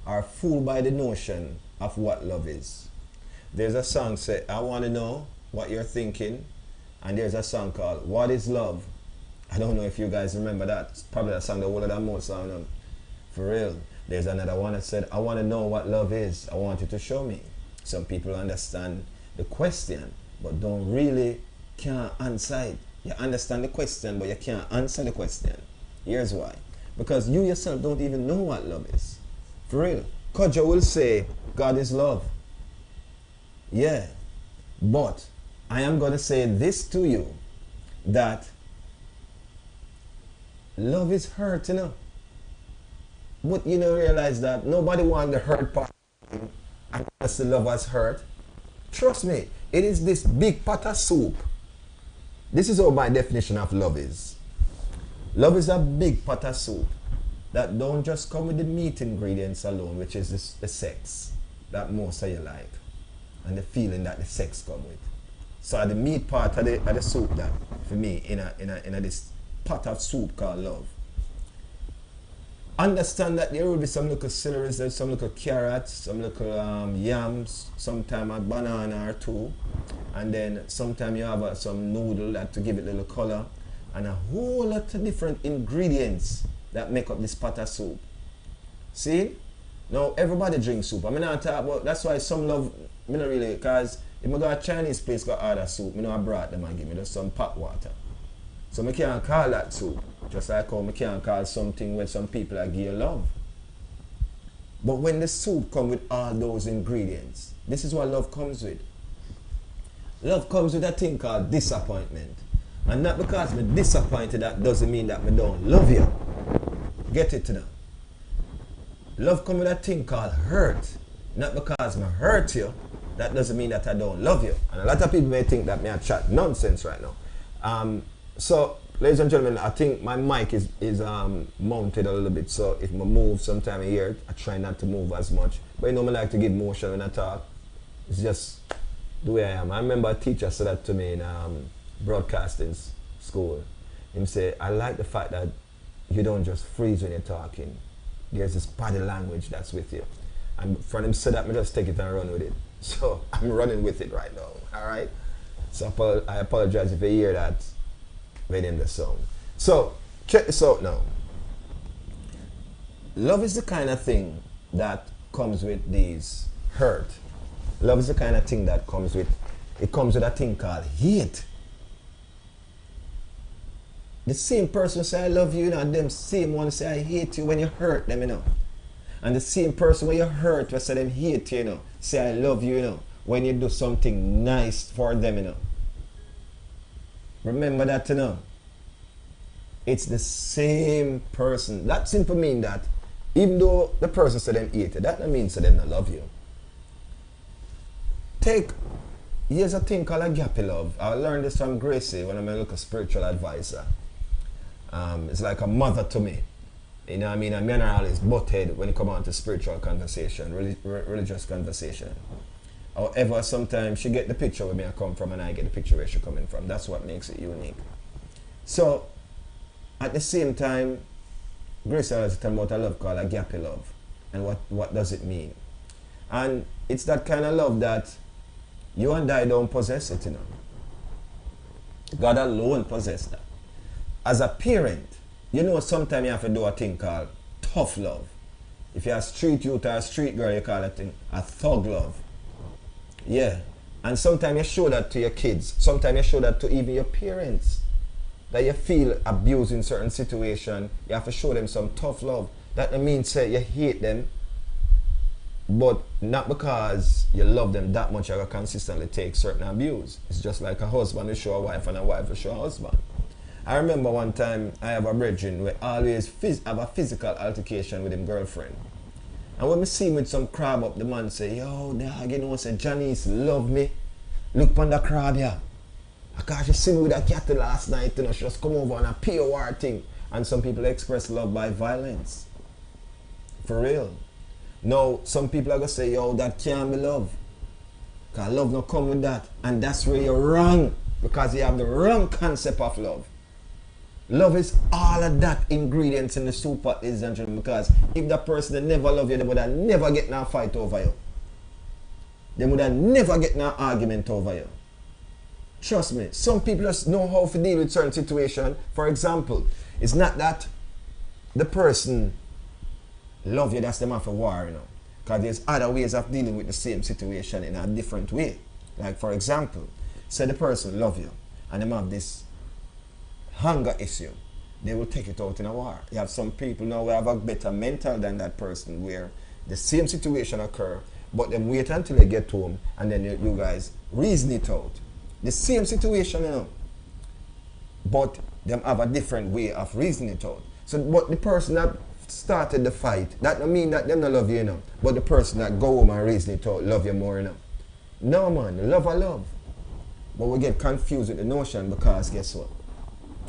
are fooled by the notion of what love is. There's a song say, I want to know what you're thinking. And there's a song called, What is Love? I don't know if you guys remember that. It's probably a song that older than most of them. For real. There's another one that said, I want to know what love is. I want you to show me. Some people understand the question, but can't answer it. You understand the question, but you can't answer the question. Here's why. Because you yourself don't even know what love is. For real. Kojo will say, God is love. Yeah. But I am going to say this to you, that love is hurt, you know. But you don't realize that nobody wants the hurt part unless the love has hurt. Trust me, it is this big pot of soup. This is how my definition of love is. Love is a big pot of soup that don't just come with the meat ingredients alone, which is the sex that most of you like, and the feeling that the sex come with. So the meat part of the soup that, for me, in this pot of soup called love. Understand that there will be some little celery, some little carrots, some little yams, sometime a banana or two, and then sometime you have some noodle that to give it a little color, and a whole lot of different ingredients that make up this pot of soup. See? Now everybody drinks soup. I mean, I talk about, that's why some love, me not really, because if I go to a Chinese place got order soup, I brought them and give me just some pot water. So I can't call that soup. Just like how I can't call something when some people are give love. But when the soup comes with all those ingredients, this is what love comes with. Love comes with a thing called disappointment. And not because I'm disappointed, that doesn't mean that I don't love you. Get it now. Love comes with a thing called hurt. Not because I hurt you, that doesn't mean that I don't love you. And a lot of people may think that me I chat nonsense right now. So, ladies and gentlemen, I think my mic is mounted a little bit. So if I move sometime here, I try not to move as much. But you know, I like to give motion when I talk. It's just the way I am. I remember a teacher said that to me in broadcasting school. He said, I like the fact that you don't just freeze when you're talking. There's this body language that's with you. And for him said that, I just take it and run with it. So I'm running with it right now, all right? So I apologize if you hear that within the song. So check this out now. Love is the kind of thing that comes with these hurt. Love is the kind of thing that comes with a thing called hate. The same person say I love you, and them same one say I hate you when you hurt them, you know. And the same person when you hurt, will say them hate you, you know. Say I love you, you know, when you do something nice for them, you know. Remember that, you know. It's the same person. That simply means that even though the person said them hate you, that doesn't mean that them not love you. Here's a thing called agape love. I learned this from Gracie when I'm a spiritual advisor. It's like a mother to me. You know what I mean? And me and her always butt head when it comes on to spiritual conversation, religious conversation. However, sometimes she get the picture where me I come from and I get the picture where she coming from. That's what makes it unique. So, at the same time, Grace always talking about a love called agape love. And what does it mean? And it's that kind of love that you and I don't possess it, you know. God alone possesses that. As a parent, you know sometimes you have to do a thing called tough love. If you're a street youth or a street girl, you call that thing a thug love. Yeah. And sometimes you show that to your kids. Sometimes you show that to even your parents. That you feel abused in certain situations, you have to show them some tough love. That doesn't mean say you hate them, but not because you love them that much, you're going to consistently take certain abuse. It's just like a husband will show a wife and a wife will show a husband. I remember one time I have a brethren who always have a physical altercation with his girlfriend. And when I see him with some crab up, the man say, yo, dog, you know, say, Janice love me. Look on the crab here. Because she see me with a cat last night, you know, she just come over on a POR thing. And some people express love by violence. For real. Now, some people are going to say, yo, that can't be love. Because love not come with that. And that's where you're wrong. Because you have the wrong concept of love. Love is all of that ingredients in the soup, ladies and gentlemen. Because if that person that never love you, they would have never get in a fight over you. They would have never get in an argument over you. Trust me, some people just know how to deal with certain situations. For example, it's not that the person love you, that's them off a war, you know. Because there's other ways of dealing with the same situation in a different way. Like for example, say the person love you and them have this hunger issue. They will take it out in a war. You have some people now who have a better mental than that person where the same situation occur, but then wait until they get home and then you guys reason it out. The same situation, you know, but them have a different way of reasoning it out. So, but the person that started the fight, that don't mean that them not love you, you know, but the person that go home and reason it out love you more, you know. No, man, love I love. But we get confused with the notion because guess what?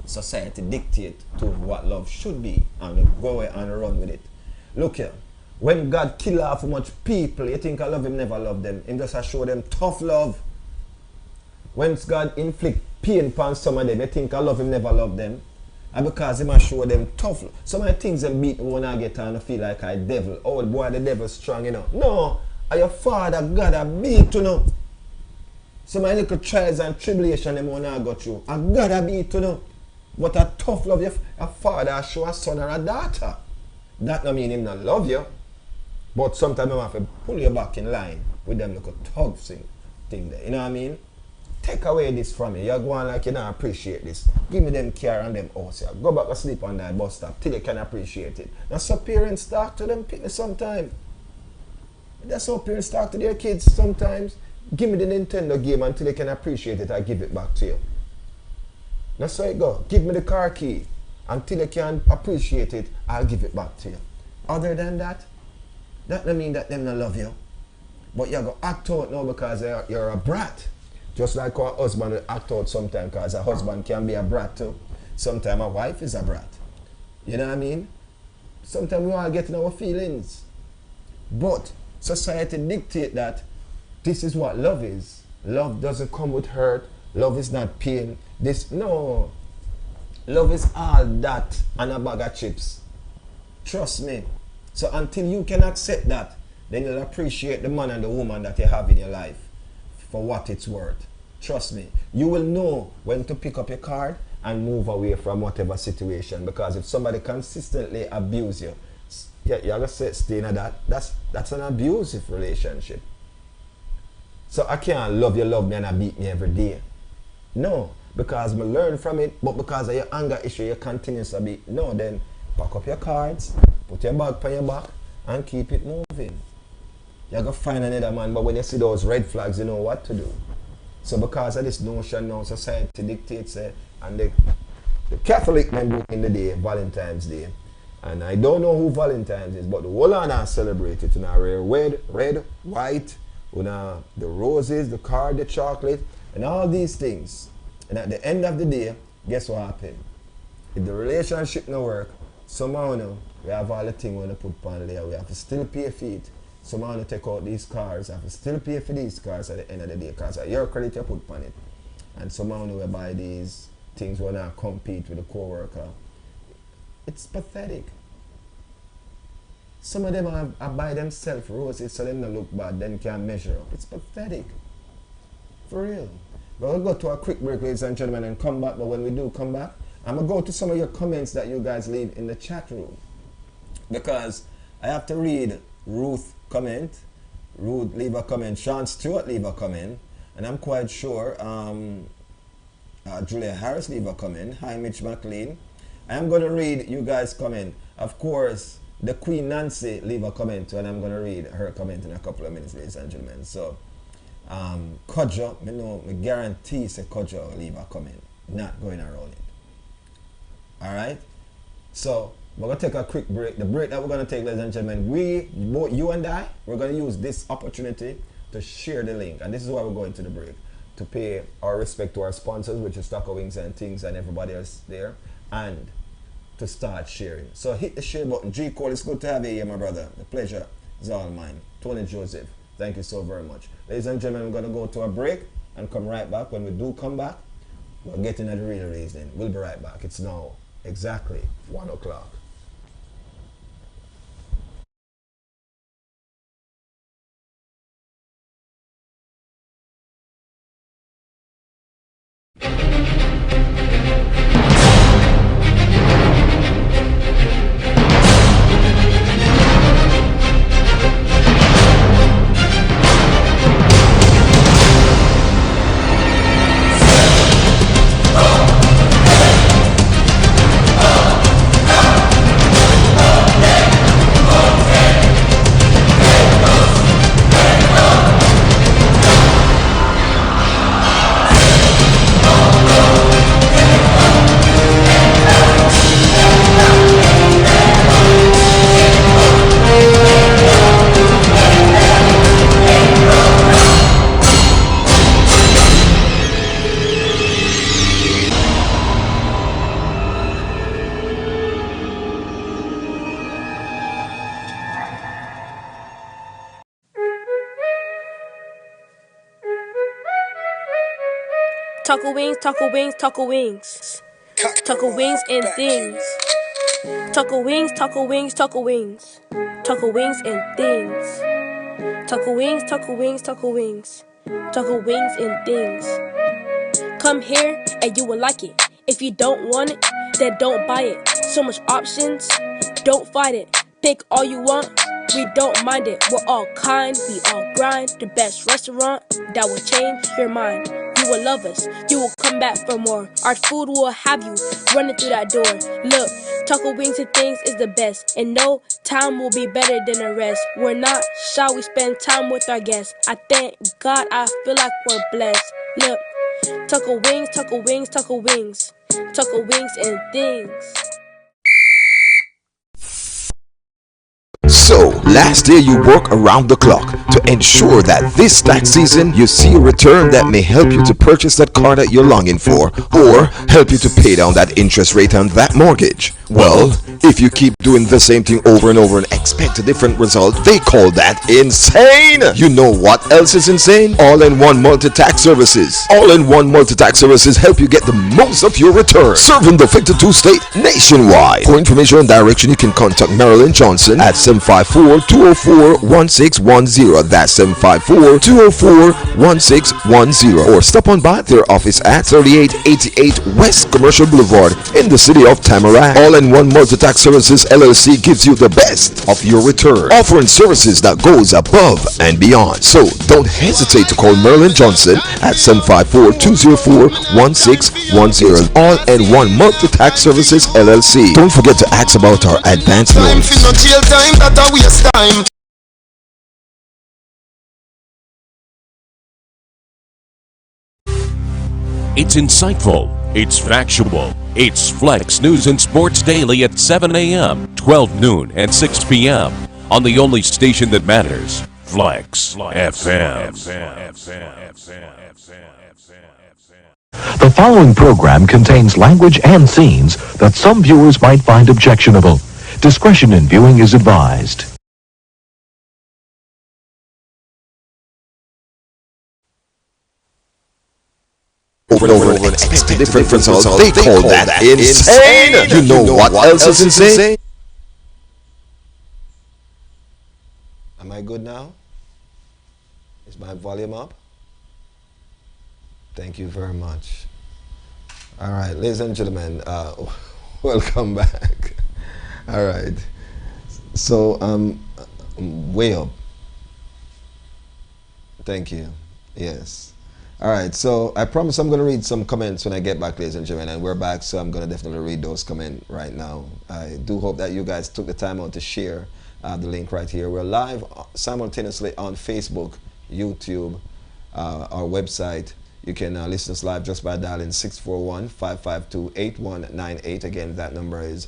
Society dictates to what love should be and we go away and run with it. Look here, when God kill off much people, you think I love him, never love them. Him just show them tough love. When God inflict pain upon some of them, they think I love him, never love them. And because he must show them tough. Some of the things them beat me when I get on, I feel like I devil. Oh boy, the devil strong, you know. No, your father God I beat, you know. Some of the little trials and tribulation them when I go through. I God I beat, you know. But a tough love, your father show a son or a daughter. That don't mean him not love you. But sometimes I have to pull you back in line with them little thug thing there. You know what I mean? take away this from me. You're going like you don't appreciate this. Give me them car and them house. Yeah. Go back and sleep on that bus stop till you can appreciate it. That's how parents talk to them pitney sometimes. That's how parents talk to their kids sometimes. Give me the Nintendo game until they can appreciate it. I give it back to you. That's how it go. Give me the car key until they can appreciate it. I'll give it back to you. Other than that, that don't mean that them don't love you. But you're going to act out now because you're a brat. Just like our husband will act out sometimes because a husband can be a brat too. Sometimes a wife is a brat. You know what I mean? Sometimes we all get in our feelings. But society dictates that this is what love is. Love doesn't come with hurt. Love is not pain. No. Love is all that and a bag of chips. Trust me. So until you can accept that, then you'll appreciate the man and the woman that you have in your life for what it's worth. Trust me. You will know when to pick up your card and move away from whatever situation. Because if somebody consistently abuse you, you're going to stay in that. That's an abusive relationship. So I can't love me and I beat me every day. No, because I learn from it, but because of your anger issue, you continue to beat. No, then pack up your cards, put your bag on your back, and keep it moving. You're going to find another man, but when you see those red flags, you know what to do. So because of this notion now, society dictates, and the Catholic men book in the day, Valentine's Day. And I don't know who Valentine's is, but the whole lot are celebrate it. Red, white, the roses, the card, the chocolate, and all these things. And at the end of the day, guess what happened? If the relationship no work, somehow we have all the things we want to put on there. We have to still pay for it. Somehow to take out these cars, have to still pay for these cars at the end of the day because your credit you put on it. And somehow we buy these things when I compete with the co-worker. It's pathetic. Some of them are by themselves roses so they don't look bad, then can measure up. It's pathetic. For real. But we'll go to a quick break, ladies and gentlemen, and come back. But when we do come back, I'm going to go to some of your comments that you guys leave in the chat room. Because I have to read Ruth comment. Ruth leave a comment. Sean Stewart leave a comment. And I'm quite sure Julia Harris leave a comment. Hi, Mitch McLean. I am going to read you guys' comment. Of course, the Queen Nancy leave a comment, and I'm going to read her comment in a couple of minutes, ladies and gentlemen. So, Kodjo, I guarantee say Kodjo will leave a comment. Not going around it. Alright? So, we're going to take a quick break. The break that we're going to take, ladies and gentlemen, both you and I, we're going to use this opportunity to share the link. And this is why we're going to the break. To pay our respect to our sponsors, which is Taco Wings and Things and everybody else there. And to start sharing. So hit the share button. G Cole, it's good to have you here, my brother. The pleasure is all mine. Tony Joseph, thank you so very much. Ladies and gentlemen, we're going to go to a break and come right back. When we do come back, we're getting at the real reason. We'll be right back. It's now exactly 1 o'clock. Taco wings, taco wings, taco wings. Taco wings and things. Taco wings, taco wings, taco wings. Taco wings and things. Taco wings, taco wings, taco wings. Taco wings and things. Come here and you will like it. If you don't want it, then don't buy it. So much options, don't fight it. Pick all you want, we don't mind it. We're all kind, we all grind. The best restaurant that will change your mind. You will love us. You will come back for more. Our food will have you running through that door. Look, taco wings and things is the best, and no time will be better than the rest. We're not shy, we spend time with our guests. I thank God, I feel like we're blessed. Look, taco wings, taco wings, taco wings, taco wings and things. So, last year you work around the clock to ensure that this tax season you see a return that may help you to purchase that car that you're longing for, or help you to pay down that interest rate on that mortgage. Well, if you keep doing the same thing over and over and expect a different result, they call that insane! You know what else is insane? All-in-one multi-tax services. All-in-one multi-tax services help you get the most of your return, serving the 52 state nationwide. For information and direction, you can contact Marilyn Johnson at 754-204-1610. That's 754-204-1610. Or stop on by their office at 3888 West Commercial Boulevard in the city of Tamarack. All-in-one multi-tax services LLC gives you the best of your return, offering services that goes above and beyond. So don't hesitate to call Marilyn Johnson at 754-204-1610. All-in-one multi-tax services LLC. Don't forget to ask about our advance loans. It's insightful, it's factual, it's Flexx News and Sports Daily at 7 a.m., 12 noon, and 6 p.m. on the only station that matters, Flexx FM. The following program contains language and scenes that some viewers might find objectionable. Discretion in viewing is advised. Over and over and expect a different result. They call that insane! You know what else is insane? Am I good now? Is my volume up? Thank you very much. All right, ladies and gentlemen, welcome back. All right, so way up. Thank you. Yes. All right, so I promise I'm going to read some comments when I get back, ladies and gentlemen, and we're back, so I'm going to definitely read those comments right now. I do hope that you guys took the time out to share the link right here. We're live simultaneously on Facebook, YouTube, our website. You can listen to us live just by dialing 641-552-8198. Again, that number is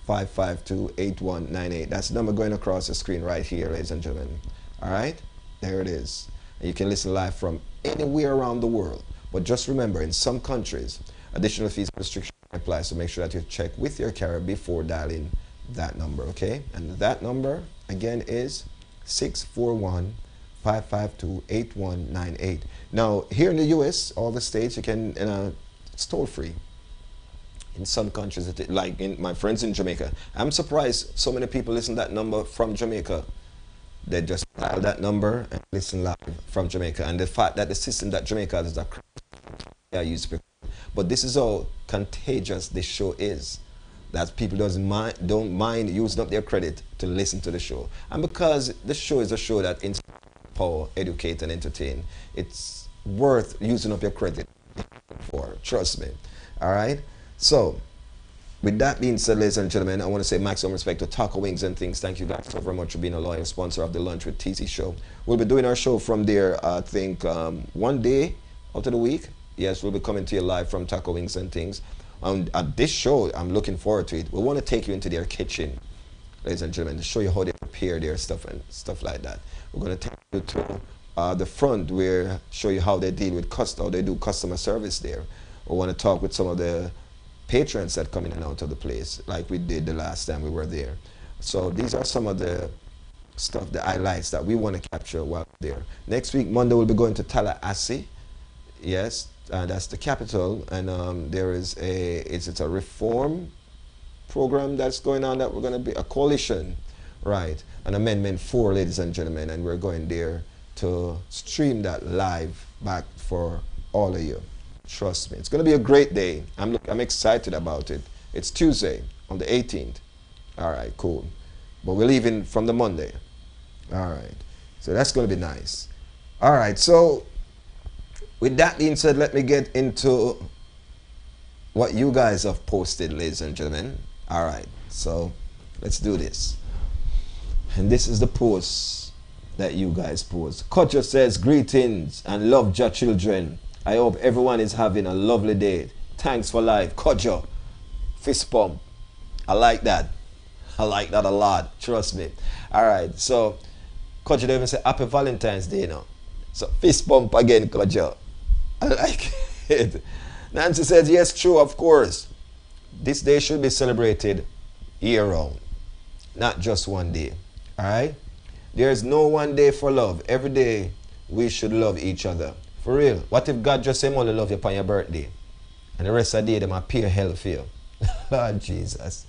641-552-8198. That's the number going across the screen right here, ladies and gentlemen. All right, there it is. And you can listen live from anywhere around the world. But just remember, in some countries, additional fees and restrictions apply, so make sure that you check with your carrier before dialing that number, okay? And that number, again, is 641-552-8198. Now, here in the U.S., all the states, you can, it's toll-free. In some countries, like in my friends in Jamaica, I'm surprised so many people listen to that number from Jamaica. They just dial that number and listen live from Jamaica. And the fact that the system that Jamaica has is that I used to, but this is how contagious this show is. That people don't mind using up their credit to listen to the show. And because the show is a show that inspires, empower, educate, and entertain, it's worth using up your credit for. Trust me. All right. So, with that being said, ladies and gentlemen, I want to say maximum respect to Taco Wings and Things. Thank you guys so very much for being a loyal sponsor of the Lunch with TC show. We'll be doing our show from there, I think, one day out of the week. Yes, we'll be coming to you live from Taco Wings and Things. At this show, I'm looking forward to it. We want to take you into their kitchen, ladies and gentlemen, to show you how they prepare their stuff and stuff like that. We're going to take you to the front where show you how they deal with how they do customer service there. We want to talk with some of the patrons that come in and out of the place, like we did the last time we were there. So these are some of the stuff, the highlights that we want to capture while we're there. Next week, Monday, we'll be going to Tallahassee. Yes, that's the capital, and there is it's a reform program that's going on that we're going to be a coalition, right? An Amendment 4, ladies and gentlemen, and we're going there to stream that live back for all of you. Trust me, it's going to be a great day. I'm excited about it. It's Tuesday on the 18th. All right, cool. But we're leaving from the Monday. All right, so that's going to be nice. All right, so with that being said, let me get into what you guys have posted, ladies and gentlemen. All right, so let's do this. And this is the post that you guys post. Kocha says, greetings and love your children. I hope everyone is having a lovely day. Thanks for life. Kocha, fist pump. I like that. I like that a lot. Trust me. All right, so Kocha even say happy Valentine's Day now. So fist pump again, Kocha. I like it. Nancy says, yes, true, of course. This day should be celebrated year-round, not just one day. All right? There's no one day for love. Every day we should love each other. For real. What if God just say, only love you upon your birthday? And the rest of the day, them appear hell for you. Lord Jesus.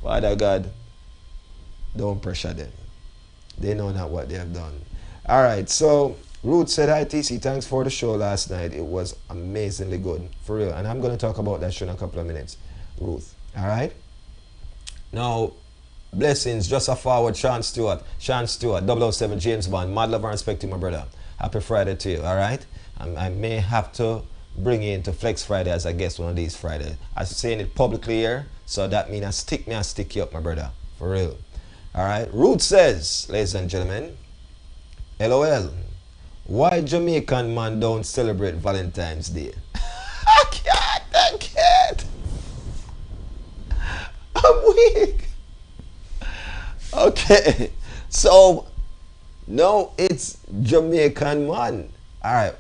Father God, don't pressure them. They know not what they have done. All right, so Ruth said, hi TC, thanks for the show last night. It was amazingly good, for real. And I'm going to talk about that show in a couple of minutes, Ruth. All right? Now, blessings, just a forward, Sean Stewart, 007 James Bond, mad love and respect to my brother. Happy Friday to you, all right? I may have to bring you into Flexx Friday as a guest one of these Fridays. I'm saying it publicly here, so that means I stick you up, my brother, for real. All right? Ruth says, ladies and gentlemen, LOL, why Jamaican man don't celebrate Valentine's Day? I can't. I'm weak. Okay, so no, it's Jamaican man. All right.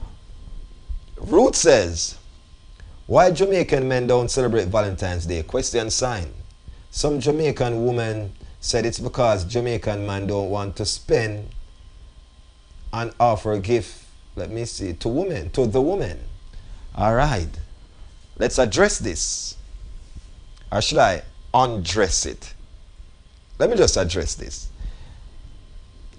Ruth says, why Jamaican men don't celebrate Valentine's Day? Question sign. Some Jamaican woman said it's because Jamaican man don't want to spend and offer a gift, let me see, to the woman. All right, let's address this. Or should I undress it? Let me just address this.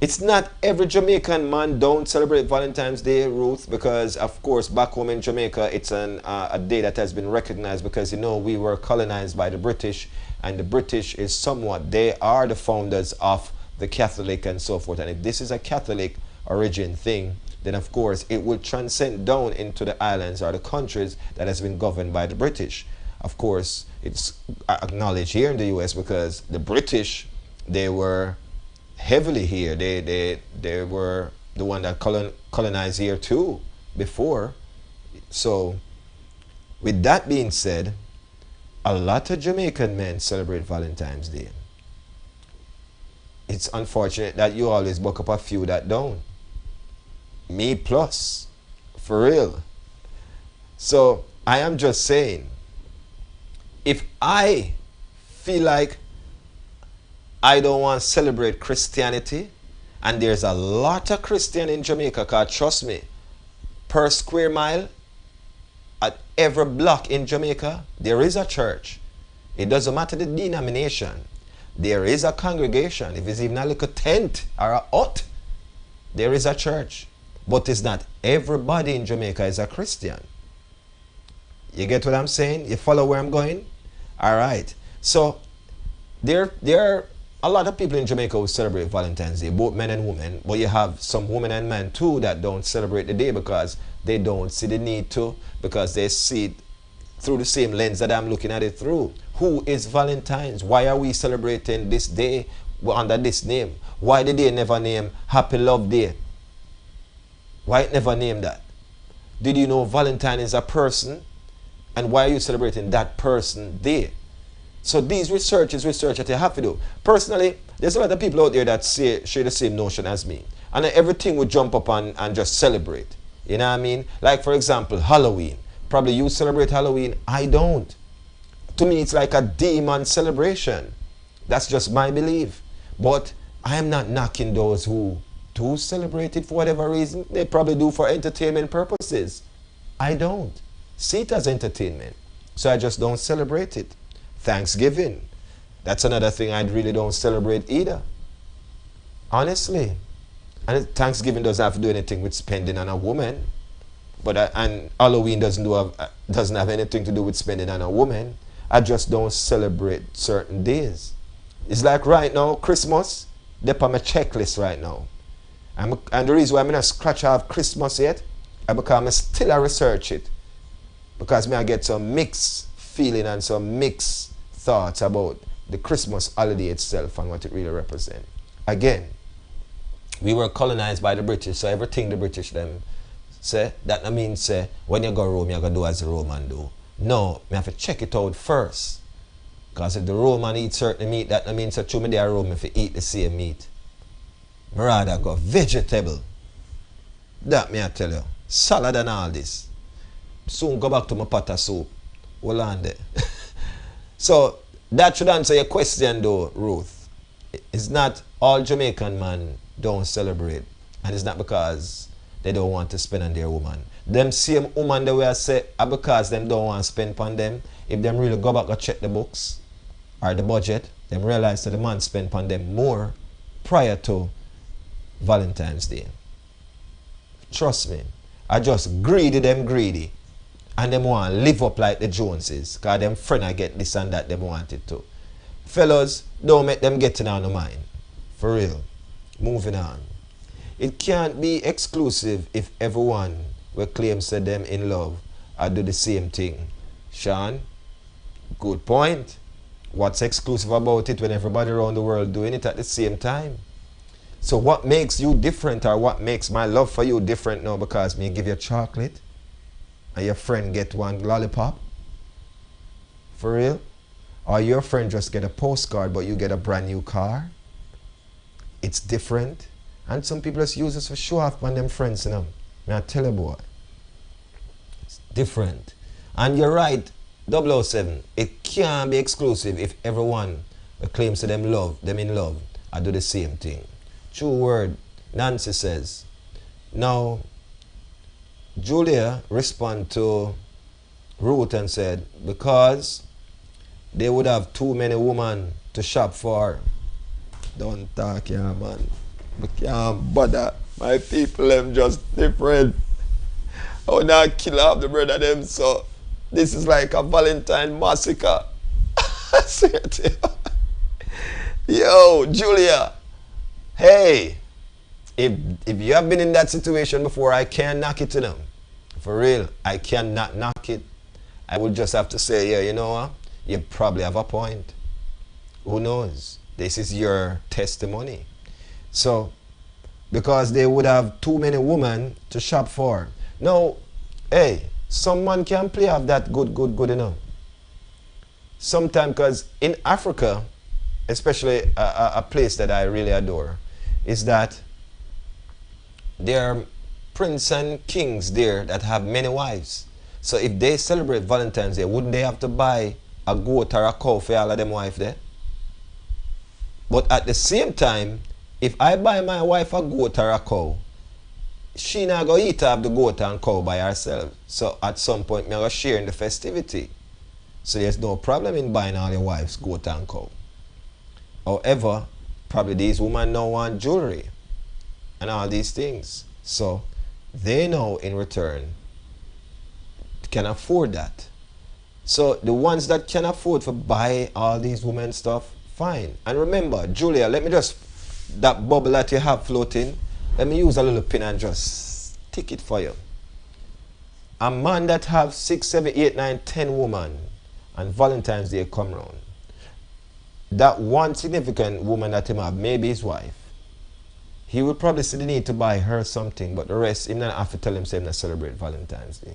It's not every Jamaican man don't celebrate Valentine's Day, Ruth, because of course back home in Jamaica it's a day that has been recognized because we were colonized by the British, and the British is they are the founders of the Catholic and so forth. And if this is a Catholic origin thing, then of course it will transcend down into the islands or the countries that has been governed by the British. Of course, it's acknowledged here in the US because the British, they were heavily here. They were the one that colonized here too before. So with that being said, a lot of Jamaican men celebrate Valentine's Day. It's unfortunate that you always buck up a few that don't. Me plus, for real. So I am just saying, if I feel like I don't want to celebrate Christianity, and there's a lot of Christian in Jamaica, because trust me, per square mile, at every block in Jamaica, there is a church. It doesn't matter the denomination. There is a congregation. If it's even a little tent or a hut, there is a church. But it's not everybody in Jamaica is a Christian. You get what I'm saying? You follow where I'm going? All right. So there are a lot of people in Jamaica who celebrate Valentine's Day, both men and women. But you have some women and men too that don't celebrate the day because they don't see the need to, because they see it through the same lens that I'm looking at it through. Who is Valentine's? Why are we celebrating this day under this name? Why did they never name Happy Love Day? Why it never named that? Did you know Valentine is a person? And why are you celebrating that person day? So these research that you have to do. Personally, there's a lot of people out there that share the same notion as me. And everything would jump up and just celebrate. You know what I mean? Like for example, Halloween. Probably you celebrate Halloween. I don't. To me, it's like a demon celebration. That's just my belief. But I am not knocking those who do celebrate it for whatever reason. They probably do for entertainment purposes. I don't see it as entertainment. So I just don't celebrate it. Thanksgiving. That's another thing I really don't celebrate either. Honestly. And Thanksgiving doesn't have to do anything with spending on a woman. But and Halloween doesn't have anything to do with spending on a woman. I just don't celebrate certain days. It's like right now, Christmas, they're on my checklist right now. And the reason why I'm not scratch off Christmas yet, because I still I research it. Because I get some mixed feeling and some mixed thoughts about the Christmas holiday itself and what it really represents. Again, we were colonized by the British, so everything the British them say, that means say, when you go Rome, you gotta do as the Roman do. No, I have to check it out first. Because if the Roman eat certain meat, that means that through me there Rome if you eat the same meat. I rather go vegetable. That me I tell you. Salad and all this. Soon go back to my pot of soup. Hold on there. So that should answer your question though, Ruth. It's not all Jamaican man don't celebrate. And it's not because they don't want to spend on their woman. Them same woman the way I say are because them don't want to spend on them. If them really go back and check the books or the budget, them realize that the man spent on them more prior to Valentine's Day. Trust me. I just greedy. And them want to live up like the Joneses. Because them friend I get this and that them wanted to. Fellas, don't make them get in on the mind. For real. Moving on. It can't be exclusive if everyone will claim say them in love or do the same thing. Sean, good point. What's exclusive about it when everybody around the world doing it at the same time? So what makes you different, or what makes my love for you different now because me give you chocolate and your friend get one lollipop? For real? Or your friend just get a postcard but you get a brand new car? It's different. And some people just use this for show off on them friends, you know. May I tell you, boy. It's different. And you're right, 007. It can't be exclusive if everyone claims to them in love, I do the same thing. True word, Nancy says. Now, Julia responded to Ruth and said, because they would have too many women to shop for. Don't talk, yeah, man. I can't bother. My people, them just different. I would not kill off the brother them, so this is like a Valentine massacre. I swear to you. Yo, Julia. Hey, if you have been in that situation before, I can't knock it to them. For real, I cannot knock it. I would just have to say, yeah, you know what? You probably have a point. Who knows? This is your testimony. So, because they would have too many women to shop for. Now, hey, someone can play off that good enough. Sometimes, because in Africa, especially a place that I really adore, is that there are prince and kings there that have many wives. So if they celebrate Valentine's Day, wouldn't they have to buy a goat or a cow for all of them wives there? But at the same time, if I buy my wife a goat or a cow, she not go eat up the goat and cow by herself. So at some point, me go share in the festivity. So there's no problem in buying all your wives goat and cow. However, probably these women now want jewelry and all these things. So they now in return can afford that. So the ones that can afford to buy all these women stuff, fine. And remember, Julia, let me just, that bubble that you have floating, let me use a little pin and just stick it for you. A man that have 6, 7, 8, 9, 10 women and Valentine's Day come round, that one significant woman that him have, maybe his wife, he would probably see the need to buy her something, but the rest, him not have to tell himself to celebrate Valentine's Day.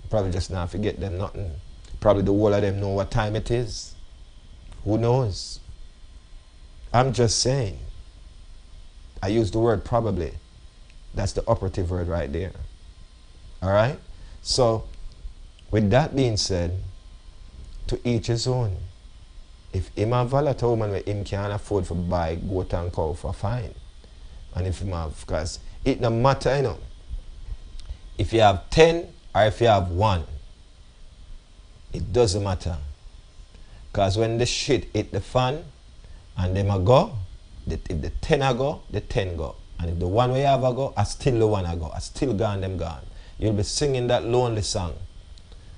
Probably just not forget them nothing. Probably the whole of them know what time it is. Who knows? I'm just saying. I use the word probably. That's the operative word right there. Alright? So, with that being said, to each his own. If him have a woman where him can afford to buy goat and cow for, fine. And if him have, because it no matter, you know. If you have 10 or if you have 1, it doesn't matter. Because when the shit hit the fan and them a go, if the 10 a go, the 10 go. And if the one way you have a go, I still the one a go. I still gone, them gone. You'll be singing that lonely song.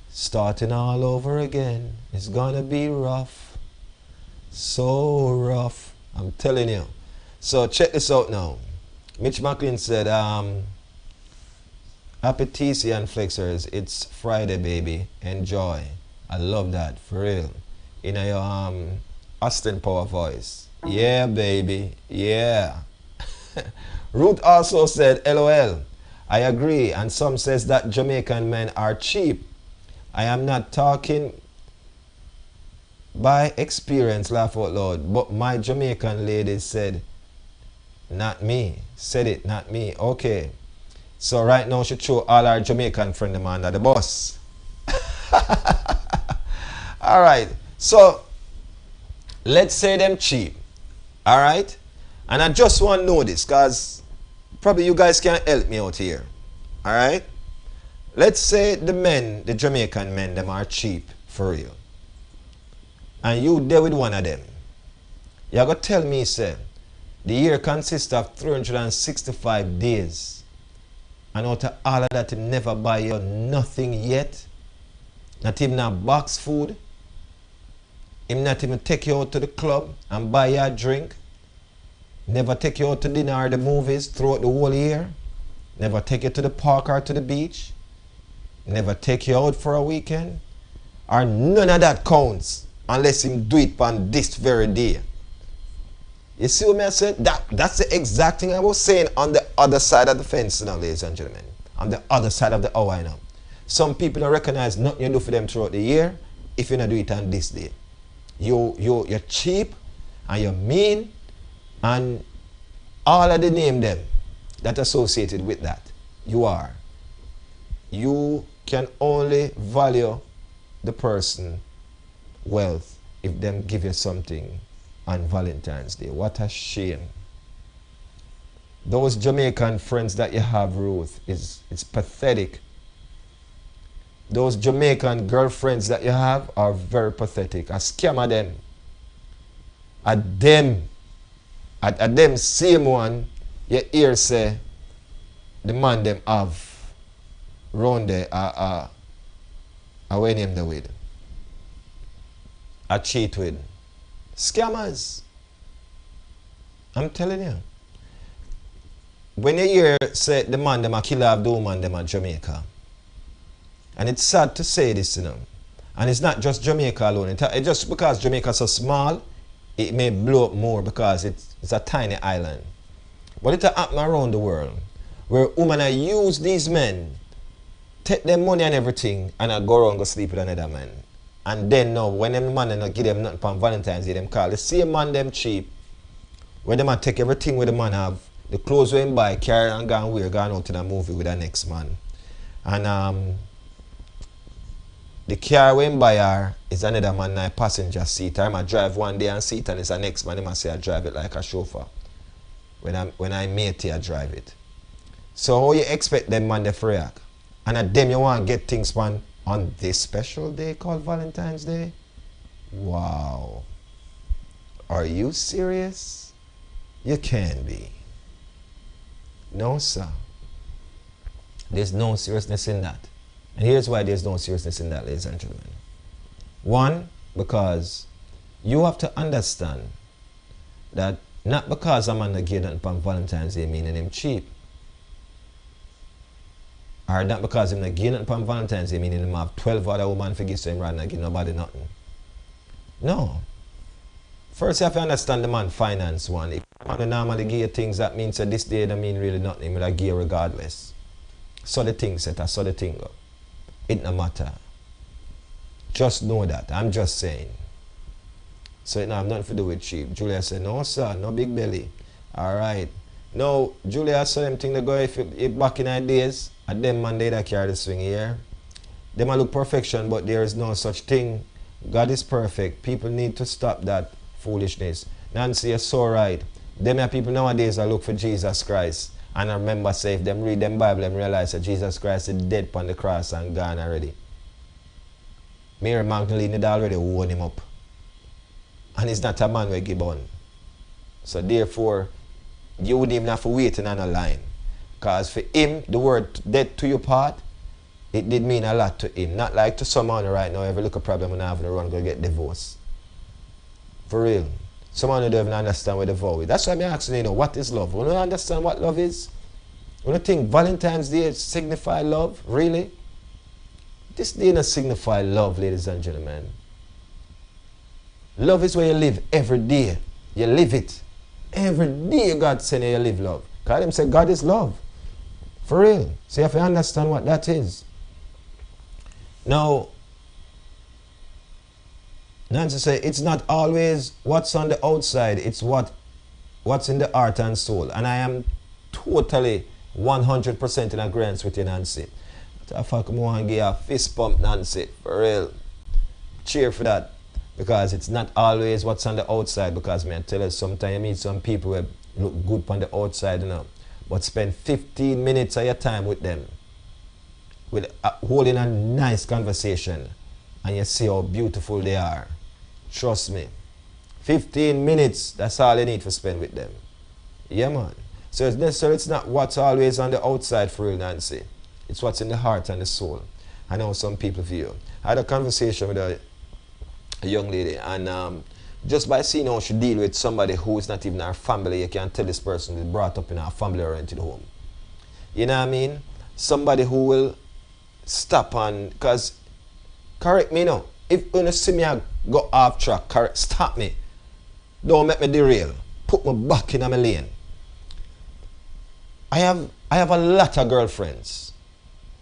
Starting all over again. It's gonna be rough. So rough. I'm telling you. So check this out now. Mitch McLean said, and Happy TC and Flexers. It's Friday, baby. Enjoy. I love that, for real. In your Austin Power voice. Yeah, baby. Yeah. Ruth also said, LOL. I agree. And some says that Jamaican men are cheap. I am not talking by experience, laugh out loud. But my Jamaican lady said, not me. Said it, not me. Okay. So right now she throw all our Jamaican friend them under the bus. Alright. So let's say them cheap. Alright? And I just want to know this because probably you guys can help me out here. Alright? Let's say the men, the Jamaican men, them are cheap for real. And you there with one of them. You're going to tell me, say, the year consists of 365 days. And out of all of that, him never buy you nothing yet. Not even a box food. Him not even take you out to the club and buy you a drink. Never take you out to dinner or the movies throughout the whole year. Never take you to the park or to the beach. Never take you out for a weekend. Or none of that counts unless him do it on this very day. You see what I said? That's the exact thing I was saying on the other side of the fence now, ladies and gentlemen. On the other side of the hour now. Some people don't recognize nothing you do for them throughout the year if you don't do it on this day. You're cheap and you're mean and all of the name them that associated with that. You are. You can only value the person wealth if them give you something on Valentine's Day. What a shame. Those Jamaican friends that you have, Ruth, it's pathetic. Those Jamaican girlfriends that you have are very pathetic. A scam of them. At them same one, you hear say the man them have round there away name the with. A cheat with. Scammers. I'm telling you. When you hear say the man them a killer of the woman them at Jamaica. And it's sad to say this, you know. And it's not just Jamaica alone. It's just because Jamaica is so small, it may blow up more because it's a tiny island. But it happen around the world where women use these men, take their money and everything, and I go around go sleep with another man. And then now, when them man not give them nothing on Valentine's Day, them call the same man them cheap. When them man take everything where the man have, the clothes we him buy, carry and go and wear, going out to the movie with the next man. And the car we him buy her is another man in a passenger seat. I might drive one day and seat and it's the next man, he must say I drive it like a chauffeur. When I mate I drive it. So how you expect them man to react? And at them you want to get things on this special day called Valentine's Day? Wow. Are you serious? You can be. No, sir. There's no seriousness in that. And here's why there's no seriousness in that, ladies and gentlemen. One, because you have to understand that not because a man not give nothing on Valentine's Day meaning him cheap. Or not because him not give nothing on Valentine's Day meaning him have 12 other women for give so him rather not give nobody nothing. No. First you have to understand the man finance one. If a man normally give you things that means that this day don't mean really nothing, but I give you regardless. So the thing set, I saw the thing go. It no matter. Just know that. I'm just saying. So it no have nothing to do with cheap. Julia said, no sir, no big belly. Alright. Now, Julia saw them thing to go if back in our days, at them man they that carry the swing here. They might look perfection, but there is no such thing. God is perfect. People need to stop that foolishness. Nancy, you're so right. Them are people nowadays that look for Jesus Christ. And I remember say if them read them Bible, them realize that Jesus Christ is dead upon the cross and gone already. Mary Magdalene had already worn him up. And he's not a man we give on. So therefore, you wouldn't even have to wait in a line. Because for him, the word dead to your part, it did mean a lot to him. Not like to someone right now, every little problem and having to run go get divorced. For real. Someone who don't even understand what the vow is. That's why I'm asking, what is love? When you understand what love is, When you think Valentine's Day signify love, really? This day doesn't signify love, ladies and gentlemen. Love is where you live every day. You live it. Every day God send you live love. God him say God is love. For real. So you have to understand what that is. Now, Nancy say it's not always what's on the outside, it's what's in the heart and soul. And I am totally 100% in agreement with you, Nancy. I want to give you a fist pump, Nancy, for real. Cheer for that. Because it's not always what's on the outside. Because, man, I tell you, sometimes you meet some people who look good on the outside, you know, but spend 15 minutes of your time with them, with holding a nice conversation, and you see how beautiful they are. Trust me. 15 minutes, that's all you need to spend with them. Yeah, man. So it's not what's always on the outside for real, Nancy. It's what's in the heart and the soul. I know some people feel. I had a conversation with a young lady, and just by seeing how she deal with somebody who is not even her family, you can tell this person is brought up in a family-oriented home. You know what I mean? Somebody who will stop on, because, correct me now, if you see me go off track, correct, stop me. Don't make me derail. Put me back in my lane. I have a lot of girlfriends.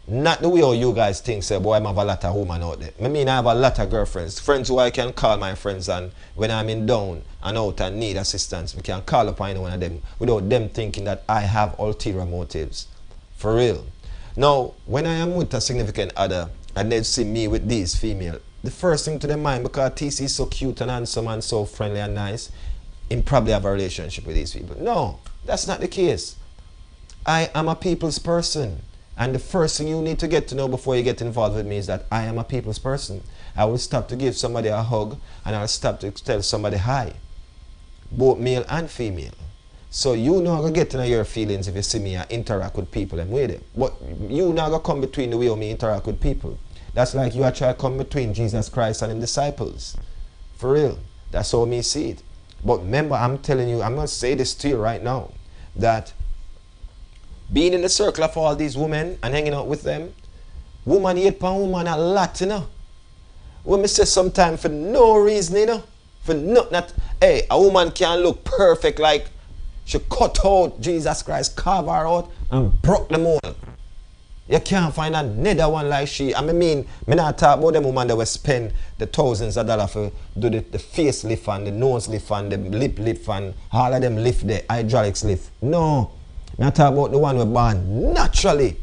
Not the way how you guys think, say, boy, I have a lot of women out there. I mean, I have a lot of girlfriends. Friends who I can call my friends, and when I'm in down and out and need assistance, we can call upon any one of them without them thinking that I have ulterior motives. For real. Now, when I am with a significant other and they see me with these female, the first thing to their mind, because TC is so cute and handsome and so friendly and nice, he probably have a relationship with these people. No, that's not the case. I am a people's person. And the first thing you need to get to know before you get involved with me is that I am a people's person. I will stop to give somebody a hug, and I will stop to tell somebody hi. Both male and female. So you not going to get to know your feelings if you see me interact with people and with them. But you not going to come between the way of me interact with people. That's like you are trying to come between Jesus Christ and his disciples. For real. That's how me see it. But remember, I'm telling you, I'm going to say this to you right now, that being in the circle of all these women and hanging out with them, woman hate pan woman a lot, you know. When me say sometimes for no reason, you know, for not, hey, a woman can look perfect like she cut out Jesus Christ, carve her out and broke the mold. You can't find another one like she. I mean, me not talk about them woman that will spend the thousands of dollars for do the face lift and the nose lift and the lip lift and all of them lift, the hydraulics lift. No. Me talk about the one who born naturally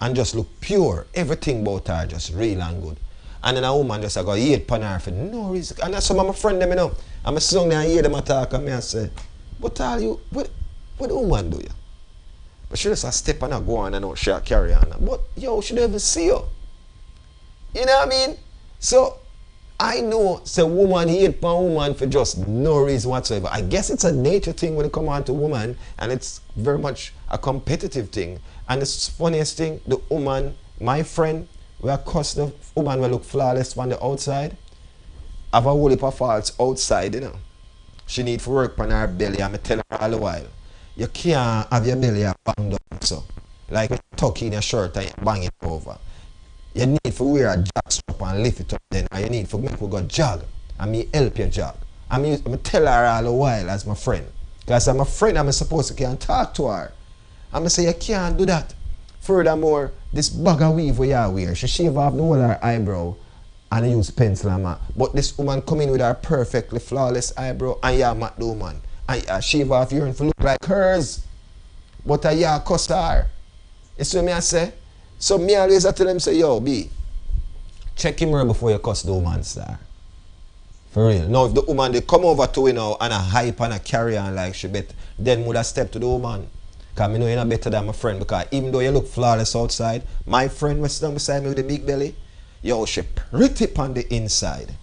and just look pure. Everything about her just real and good. And then a woman just go hate upon her for no reason. And that's some of my friends them, you know. I'm a song there and hear them talk and me and say, but all you, what the woman do you? But she just a step and a go on and out, she carry on. But yo, she don't even see you. You know what I mean? So I know say woman hate upon woman for just no reason whatsoever. I guess it's a nature thing when it come on to woman, and it's very much a competitive thing. And the funniest thing, the woman, my friend, we are the woman will look flawless from the outside, have a whole heap of faults outside, you know. She need to work on her belly, and I tell her all the while, you can't have your belly banged up so. Like you tuck in your shirt and you bang it over. You need to wear a jog strap and lift it up then, and you need to make we go jog, and me help you jog. I mean, I tell her all the while as my friend. Because I'm a friend, I'm supposed to can talk to her. I'm say you can't do that. Furthermore, this bag of weave we are wear, she shave off the whole her eyebrow and use pencil and mat. But this woman come in with her perfectly flawless eyebrow and you mat the woman. And you shave off your to look like hers. But you cuss her. You see what me I say? So me always I tell them, say, yo, B, check him before you cuss the woman, star. For real. Now if the woman they come over to you now and a hype and a carry on like she bet, then would I step to the woman. Because I know you're not better than my friend, because even though you look flawless outside, my friend was down beside me with the big belly, yo, she pretty on the inside.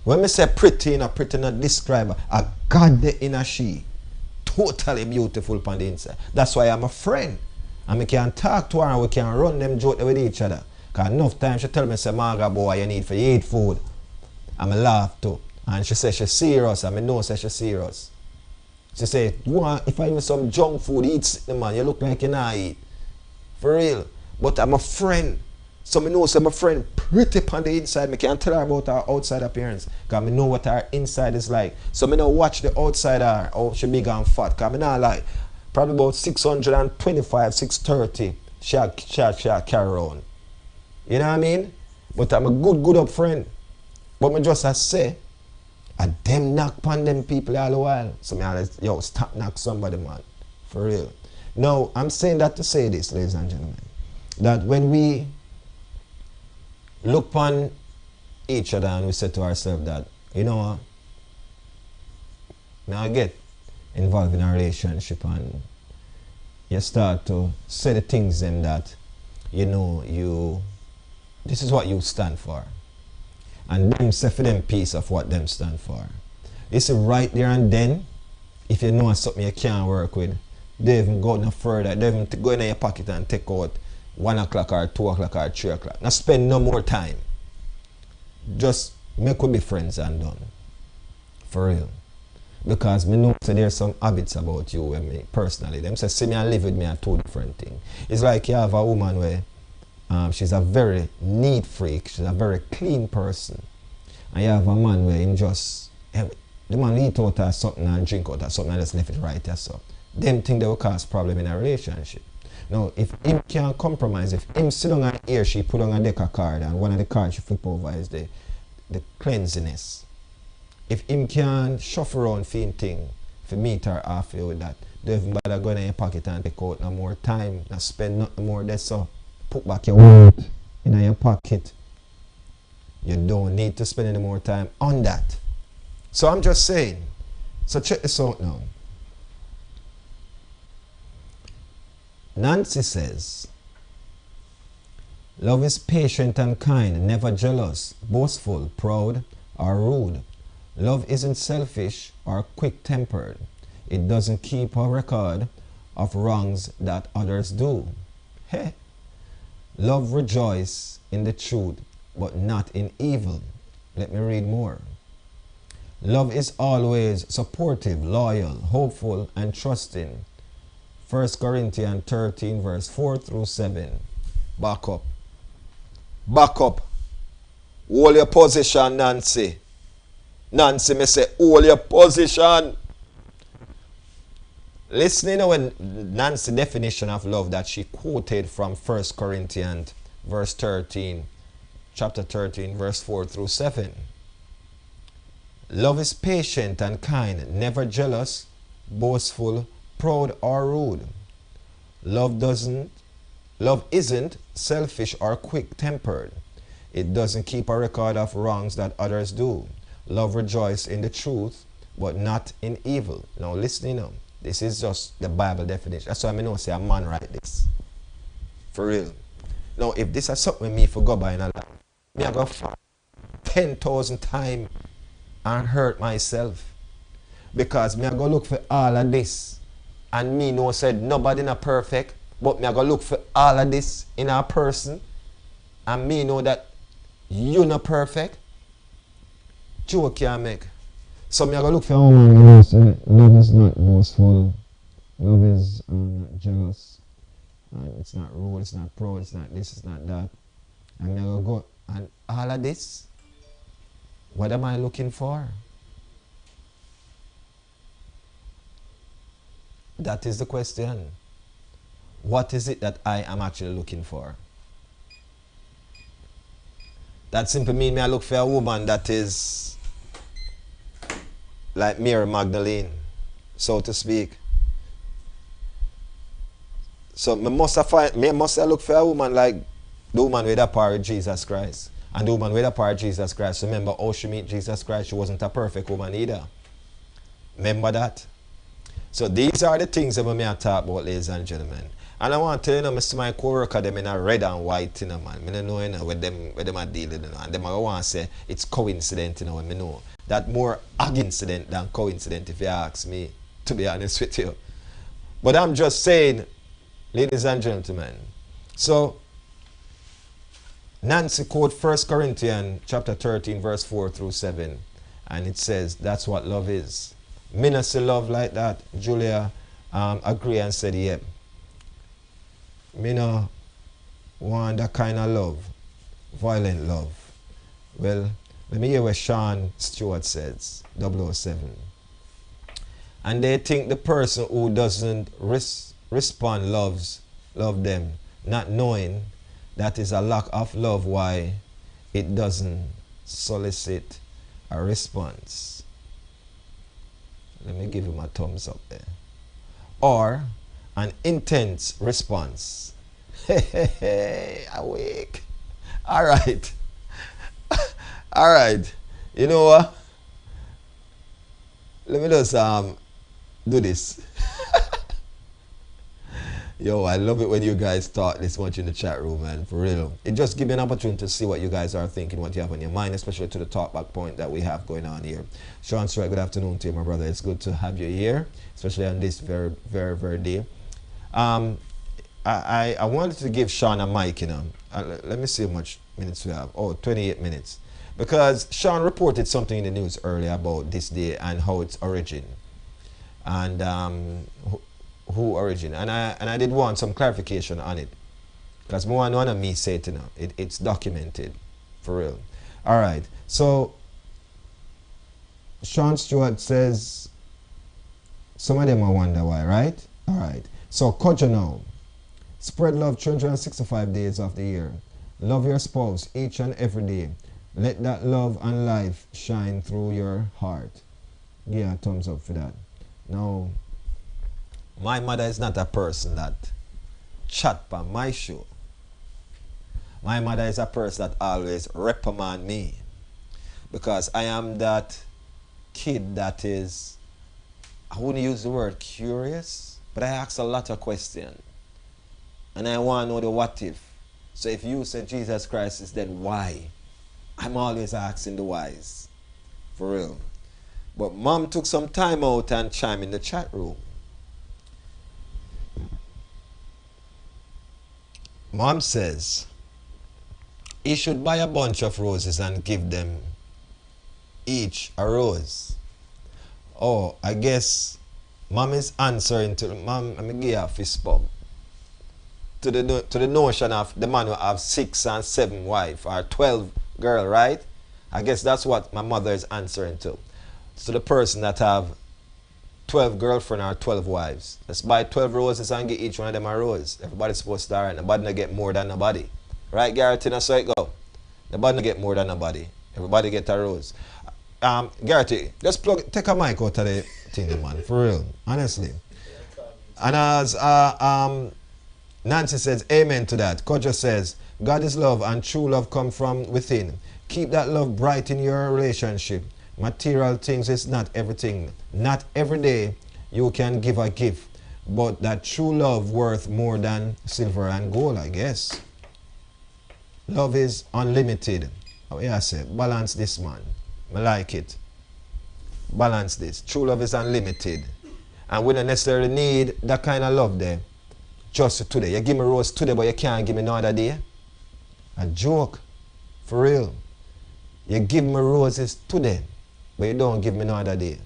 When me say pretty, pretty not describe her, a god the inner she. Totally beautiful on the inside. That's why I'm a friend. And we can talk to her and we can run them joke with each other. Because enough time she tell me, say, Marga boy, you need to eat food. And I laugh too. And she says she's serious, and I know she's serious. She say, if I eat some junk food, eat man, you look like you not eat. For real. But I'm a friend. So I know I'm a friend pretty on the inside. I can't tell her about her outside appearance. Because I know what her inside is like. So I don't watch the outside her, how she big and fat. Because I not like, probably about 625, 630 she carry around. You know what I mean? But I'm a good up friend. But I just say, I them knock upon them people all the while. So me always, yo, stop knock somebody, man. For real. Now, I'm saying that to say this, ladies and gentlemen. That when we look upon each other and we say to ourselves that, you know what, now I get involved in a relationship and you start to say the things them that, you know, this is what you stand for. And them say for them piece of what them stand for. You see right there and then, if you know something you can't work with, they even go no further. They even go in your pocket and take out 1 o'clock or 2 o'clock or 3 o'clock. Now spend no more time. Just make we be friends and done. For real. Because me know so there's some habits about you with me personally. Them say see me and live with me are two different things. It's like you have a woman where she's a very neat freak, she's a very clean person. And you have a man where him just the man eat out or something and drink out or something and just left it right there. So them things that will cause problem in a relationship. Now if him can't compromise, if him sit down and here she put on a deck of card and one of the cards she flip over is the cleanliness. If him can shuffle around for him thing, for meet her halfway with that, don't even bother going in your pocket and take out no more time, not spend nothing more there. So put back your wallet in your pocket. You don't need to spend any more time on that. So I'm just saying. So check this out now. Nancy says, love is patient and kind, never jealous, boastful, proud, or rude. Love isn't selfish or quick-tempered. It doesn't keep a record of wrongs that others do. Hey. Love rejoices in the truth, but not in evil. Let me read more. Love is always supportive, loyal, hopeful, and trusting. 1 Corinthians 13, verse 4 through 7. Back up. Back up. Hold your position, Nancy. Nancy, me say, hold your position. Listening to when Nancy's definition of love that she quoted from 1 Corinthians verse 13, chapter 13, verse 4 through 7. Love is patient and kind, never jealous, boastful, proud, or rude. Love isn't selfish or quick-tempered. It doesn't keep a record of wrongs that others do. Love rejoices in the truth, but not in evil. Now listen, this is just the Bible definition. That's why I know say a man write this. For real. Now if this is something me for go by in a life, me I go 10,000 times and hurt myself. Because me I go look for all of this. And me know said nobody not perfect. But me I go look for all of this in a person. And me know that you not perfect. Joke can't make. So me I go look for love is not boastful. Love is not jealous. It's not rude, it's not proud, it's not this, it's not that. And me I go and all of this. What am I looking for? That is the question. What is it that I am actually looking for? That simply means me I look for a woman that is like Mary Magdalene, so to speak. So me must look for a woman like the woman with a part of Jesus Christ. And the woman with a part of Jesus Christ, remember how she met Jesus Christ, she wasn't a perfect woman either. Remember that? So these are the things that I talk about, ladies and gentlemen. And I want to tell you, I see my co-worker them in a red and white, man. I don't know, with them are dealing, and them I want to say it's coincident, when I know. That more incident than coincident, if you ask me, to be honest with you. But I'm just saying, ladies and gentlemen, so Nancy quote 1 Corinthians chapter 13, verse 4 through 7, and it says, that's what love is. Me not see love like that. Julia agree and said, yep. Me no want that kind of love. Violent love. Well, let me hear what Sean Stewart says, 007. And they think the person who doesn't respond love them, not knowing that is a lack of love why it doesn't solicit a response. Let me give him a thumbs up there. Or an intense response. Hey, awake. All right. All right. You know what? Let me just do this. Yo, I love it when you guys talk this much in the chat room, man. For real. It just gives me an opportunity to see what you guys are thinking, what you have on your mind, especially to the talkback point that we have going on here. Sean Stewart, good afternoon to you, my brother. It's good to have you here, especially on this very, very, very day. I wanted to give Sean a mic, you know. Let me see how much minutes we have. Oh, 28 minutes. Because Sean reported something in the news earlier about this day and how its origin. And who origin. And I did want some clarification on it. Because more than one of me say it, you know, it's documented. For real. Alright. So Sean Stewart says some of them I wonder why, right? Alright. So Kojo now. Spread love 365 days of the year. Love your spouse each and every day. Let that love and life shine through your heart. Yeah, thumbs up for that. Now, my mother is not a person that chat on my show. My mother is a person that always reprimand me. Because I am that kid that is, I wouldn't use the word curious, but I ask a lot of questions. And I want to know the what if. So if you say Jesus Christ is then why? I'm always asking the whys. For real. But mom took some time out and chime in the chat room. Mom says he should buy a bunch of roses and give them each a rose. Oh, I guess mom is answering to mom. Let me give her a fist bump. To the notion of the man who have 6 and 7 wife or 12 girl, right? I guess that's what my mother is answering to. To the person that have 12 girlfriend or 12 wives. Let's buy 12 roses and give each one of them a rose. Everybody's supposed to alright. Nobody not get more than nobody. Right, Garrett? That's how it go. Nobody not get more than nobody. Everybody get a rose. Garrett, just take a mic out of the thing, man. For real. Honestly. And as Nancy says, amen to that. Kojo says, God is love and true love come from within. Keep that love bright in your relationship. Material things is not everything. Not every day you can give a gift, but that true love worth more than silver and gold, I guess. Love is unlimited. Oh, yeah, I say, balance this, man. I like it. Balance this. True love is unlimited. And we don't necessarily need that kind of love there. Just today. You give me rose today, but you can't give me no other day. A joke. For real. You give me roses today, but you don't give me no other day.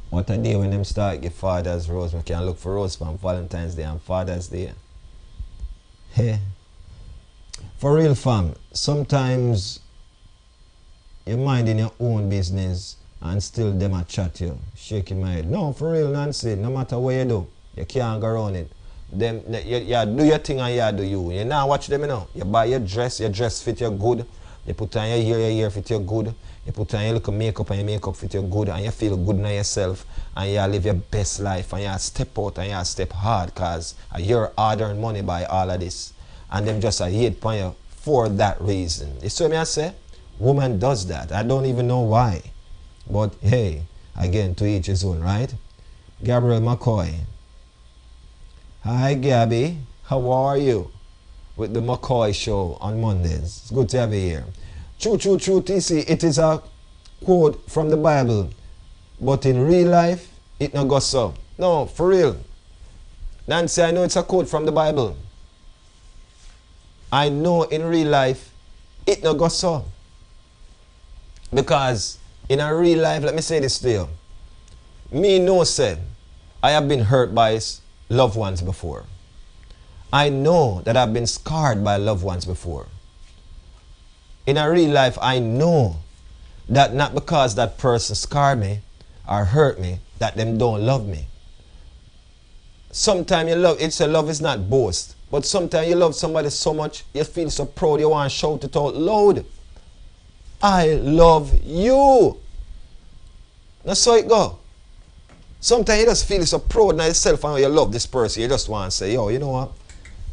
What a day when them start give fathers rose. We can look for rose from Valentine's Day and Father's Day. Hey. For real, fam. Sometimes you're minding your own business and still them a chat you. Shaking my head. No, for real, Nancy. No matter what you do. You can't go around it. Them, you do your thing and you do you. You now watch them, you know. You buy your dress fit you good. You put on your hair fit you good. You put on your little makeup and your makeup fit you good. And you feel good in yourself. And you live your best life. And you step out and you step hard. Because you're hard-earned money by all of this. And them just hate upon you for that reason. You see what I say? Woman does that. I don't even know why. But hey, again, to each his own, right? Gabriel McCoy. Hi Gabby, how are you? With the McCoy show on Mondays. It's good to have you here. True, TC, it is a quote from the Bible. But in real life, it not go so. No, for real. Nancy, I know it's a quote from the Bible. I know in real life, it not go so. Because in a real life, let me say this to you. Me know say, I have been hurt by loved ones before. I know that I've been scarred by loved ones before. In a real life, I know that not because that person scarred me or hurt me, that them don't love me. Sometimes you love, it's a love is not boast, but sometimes you love somebody so much, you feel so proud, you want to shout it out loud. I love you. That's how it go. Sometimes you just feel so proud in yourself and you love this person. You just want to say, yo, you know what?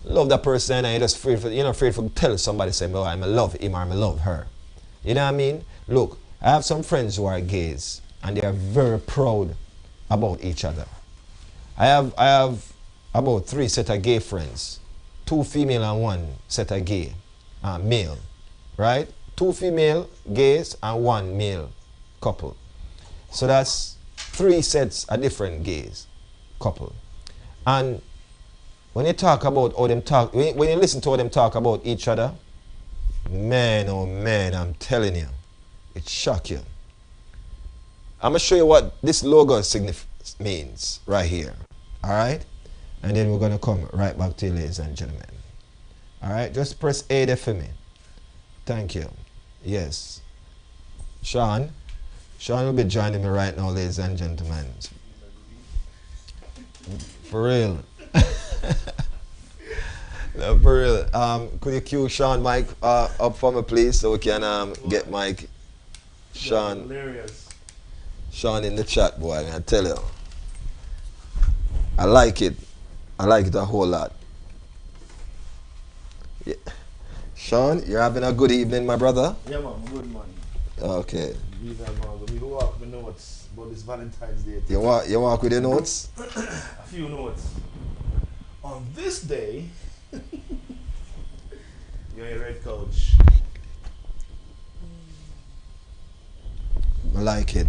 Love that person and you just afraid for, you're not afraid for tell somebody, say, oh, I'm in love him or I'm in love her. You know what I mean? Look, I have some friends who are gays and they are very proud about each other. I have about 3 set of gay friends. 2 female and 1 set of gay male. Right? 2 female gays and 1 male couple. So that's 3 sets of different gays couple. And when you talk about how them talk, when you listen to how them talk about each other, man, oh man, I'm telling you, it shock you. I'm going to show you what this logo means right here. All right? And then we're going to come right back to you, ladies and gentlemen. All right? Just press A there for me. Thank you. Yes. Sean will be joining me right now, ladies and gentlemen. For real. No, for real. Could you cue Sean Mike up for me, please, so we can get Mike, Sean, Sean in the chat, boy. I tell you, I like it. I like it a whole lot. Yeah. Sean, you're having a good evening, my brother. Yeah, man. Good man. Okay. We walk with notes about this Valentine's Day. You walk with your notes? A few notes. On this day, you're a red coach. I like it.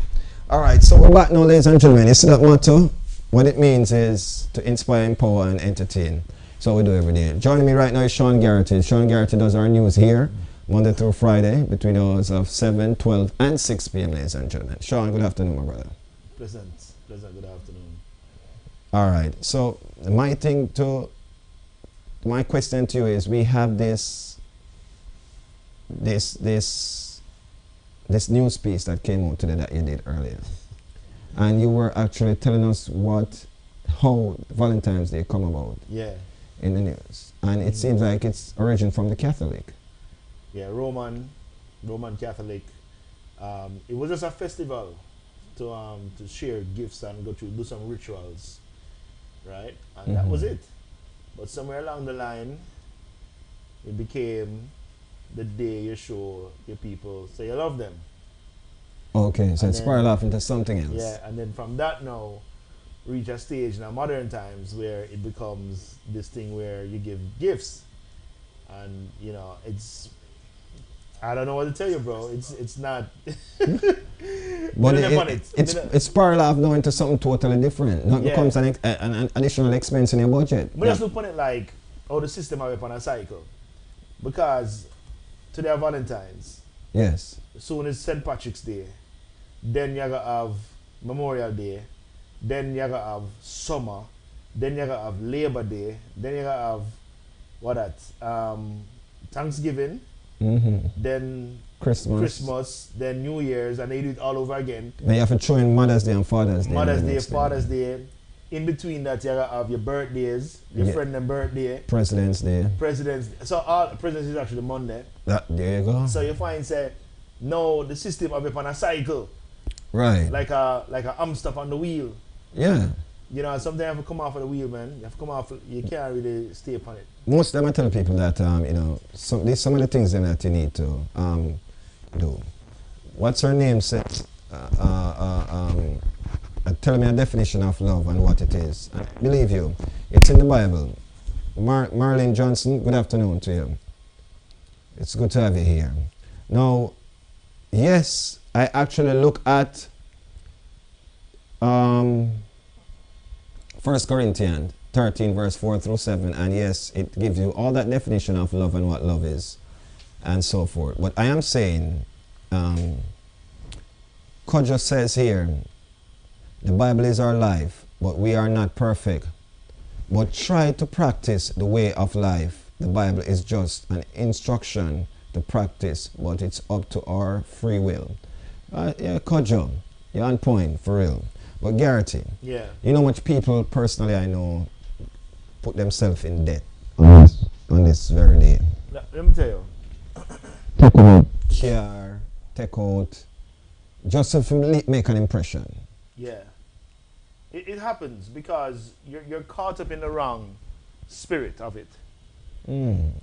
All right, so we're back now, ladies and gentlemen. You see that motto? What it means is to inspire, empower, and entertain. So we do every day. Joining me right now is Sean Garrity. Sean Garrity does our news here, Monday through Friday, between the hours of 7, 12, and 6 p.m., ladies and gentlemen. Sean, good afternoon, my brother. Pleasant, good afternoon. All right, so my question to you is, we have this news piece that came out today that you did earlier. And you were actually telling us how Valentine's Day come about. Yeah. In the news. And it seems like it's origin from the Catholic. Yeah, Roman Catholic. It was just a festival to share gifts and do some rituals. Right? And that was it. But somewhere along the line, it became the day you show your people, say you love them. Okay, so it spiraled off into something else. Yeah, and then from that now, reach a stage in our modern times where it becomes this thing where you give gifts. And, you know, I don't know what to tell you, bro. It's not... But it's spiraled off now into something totally different. Now it becomes an additional expense in your budget. But just look on it like how the system have on a cycle. Because today are Valentine's. Yes. Soon is St. Patrick's Day. Then you're going to have Memorial Day. Then you're going to have summer. Then you're going to have Labor Day. Then you're going to have Thanksgiving. Then Christmas, then New Year's, and they do it all over again. Then you have to throw in Mother's Day and Father's Day. Mother's Day, Father's Day. In between that, you have your birthdays, your friend and birthday. President's Day. So all President's Day is actually Monday. There you go. So you find no, the system have it on a cycle. Right. Like a hamster on the wheel. Yeah. You know, sometimes you have to come off of the wheel, man. You have to come off. You can't really stay upon it. Most of them I tell people that there's some of the things that you need to do. What's her name said? Tell me a definition of love and what it is. I believe you. It's in the Bible. Marlene Johnson, good afternoon to you. It's good to have you here. Now, yes, I actually look at 1 Corinthians 13 verse 4 through 7, and yes, it gives you all that definition of love and what love is and so forth. But I am saying Kodjo says here, the Bible is our life, but we are not perfect. But try to practice the way of life. The Bible is just an instruction to practice, but it's up to our free will. Yeah, Kodjo, you're on point, for real. But Garrity, yeah, you know how much people personally I know put themselves in debt on this very day. Let me tell you. Take out care, take out, just to make an impression. Yeah. It happens because you're caught up in the wrong spirit of it.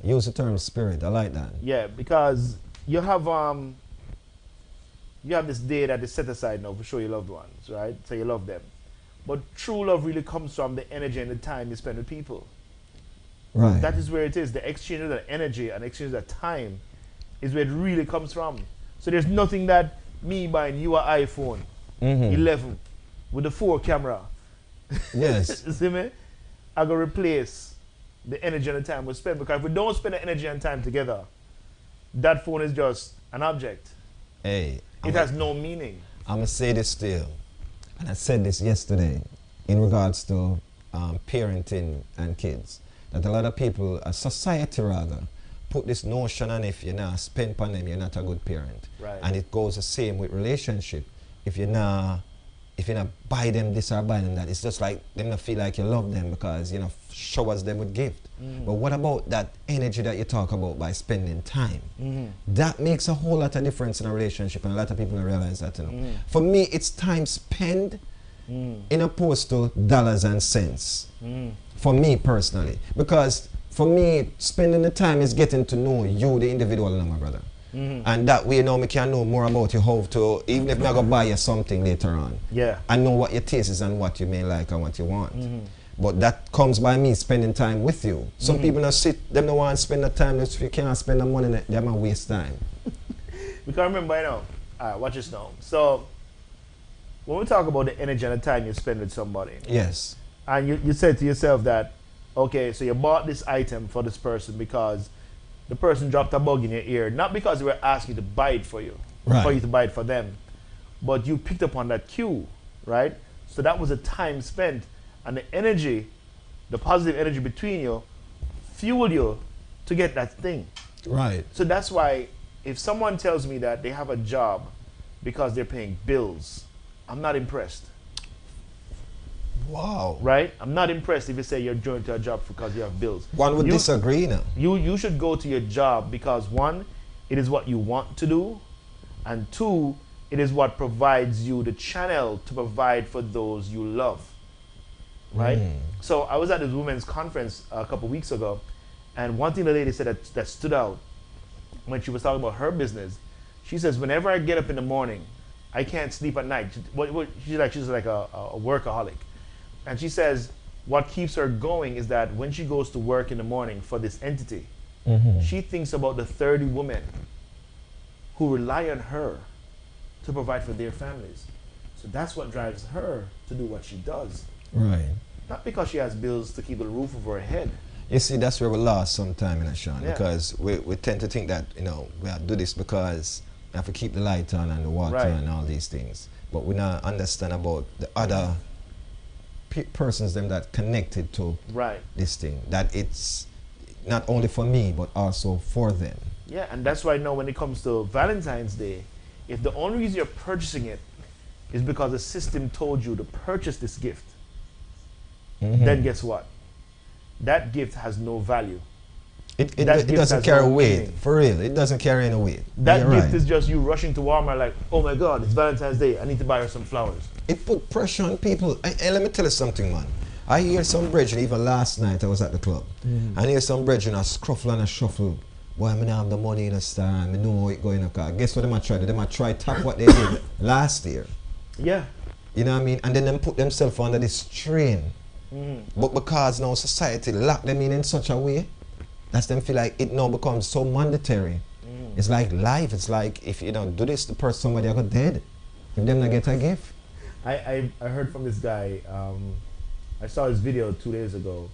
Use the term spirit, I like that. Yeah, because you have this day that is set aside now for show your loved ones, right? So you love them. But true love really comes from the energy and the time you spend with people. Right. That is where it is. The exchange of that energy and exchange of that time is where it really comes from. So there's nothing that me buying you an iPhone 11 with the 4 camera. Yes. See me? I go replace the energy and the time we spend, because if we don't spend the energy and time together, that phone is just an object. Hey. It has no meaning. I'm going to say this still, and I said this yesterday in regards to parenting and kids, that a lot of people, a society rather, put this notion on if you're not spend on them, you're not a good parent. Right. And it goes the same with relationship. If you're not buy them this or buy them that, it's just like them not feel like you love them because you know showers them with gift. But what about that energy that you talk about by spending time? That makes a whole lot of difference in a relationship, and a lot of people don't realize that. You know. For me, it's time spent in opposed to dollars and cents. For me personally, because for me, spending the time is getting to know you, the individual, my brother. And that way, you know, me can know more about you, how to, even if I'm going to buy you something later on. Yeah. I know what your taste is and what you may like and what you want. But that comes by me spending time with you. Some people don't them don't want to spend the time. If you can't spend the money, they're going to waste time. We can remember, you know, all right, watch this now. So, when we talk about the energy and the time you spend with somebody. Yes. And you said to yourself that, okay, so you bought this item for this person because the person dropped a bug in your ear, not because they were asking you to buy it for you, right, for you to buy it for them, but you picked up on that cue, right? So that was a time spent, and the energy, the positive energy between you, fueled you to get that thing. Right. So that's why if someone tells me that they have a job because they're paying bills, I'm not impressed. Wow. Right? I'm not impressed if you say you're joined to a job because you have bills. One would disagree now. You should go to your job because one, it is what you want to do, and two, it is what provides you the channel to provide for those you love. Right? So I was at this women's conference a couple weeks ago, and one thing the lady said that stood out when she was talking about her business, she says, whenever I get up in the morning, I can't sleep at night. She's like a workaholic. And she says what keeps her going is that when she goes to work in the morning for this entity, she thinks about the 30 women who rely on her to provide for their families. So that's what drives her to do what she does. Right. Not because she has bills to keep the roof over her head. You see, that's where we lost sometime, Sean, Yeah. because we tend to think that, you know, we have to do this because we have to keep the light on and the water Right. and all these things. But we not understand about the other persons them that connected to Right. this thing, that it's not only for me but also for them. Yeah, and that's why now when it comes to Valentine's Day, if the only reason you're purchasing it is because the system told you to purchase this gift, then guess what? That gift has no value. It That gift doesn't has carry no weight, meaning. for real. It doesn't carry any weight. That You're gift right. is just you rushing to Walmart like, oh my God, it's Valentine's Day. I need to buy her some flowers. It put pressure on people. And let me tell you something, man. I hear some brethren, even last night I was at the club, I hear some brethren a scruffle and a shuffle. Boy, I don't have the money in the store, I know it going in the car. Guess what they might try? They might try top what they did last year. Yeah. You know what I mean? And then them put themselves under this strain. But because now society lock them in such a way, that's them feel like it now becomes so mandatory. It's like life. It's like if you don't do this, the person, somebody I got dead. If them not get a gift. I heard from this guy, I saw his video 2 days ago,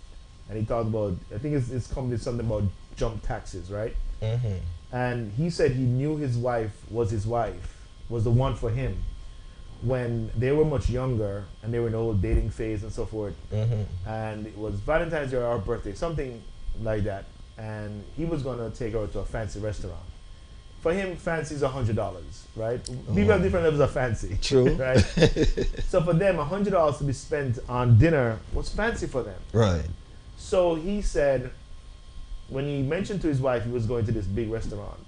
and he talked about, I think it's something about jump taxes, right? And he said he knew his wife, was the one for him. when they were much younger and they were in the whole dating phase and so forth. And it was Valentine's Day or our birthday, something like that. And he was gonna take her to a fancy restaurant. For him, fancy is $100, right? People have different levels of fancy. True. Right? So for them, $100 to be spent on dinner was fancy for them. Right. So he said, when he mentioned to his wife he was going to this big restaurant,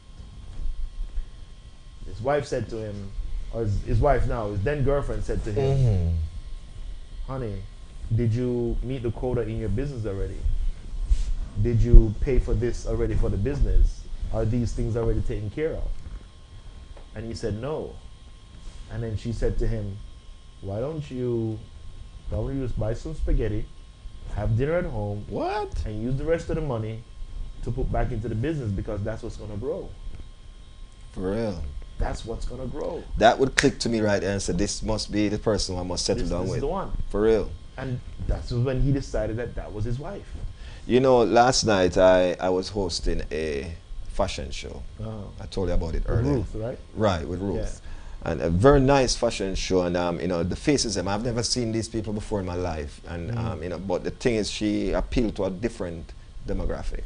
his wife said to him, or his wife now, his then girlfriend said to him, honey, did you meet the quota in your business already? Did you pay for this already for the business? Are these things already taken care of? And he said no. And then she said to him, why don't you just buy some spaghetti, have dinner at home, and use the rest of the money to put back into the business, because that's what's gonna grow. For real. That's what's gonna grow. That would click to me right there and say, this must be the person I must settle down This with. is the one. For real. And that's when he decided that that was his wife. You know, last night I was hosting a fashion show. I told you about it earlier. Ruth, right? Right, with Ruth. And a very nice fashion show, and you know, the faces of them, I've never seen these people before in my life, and you know, but the thing is, she appealed to a different demographic,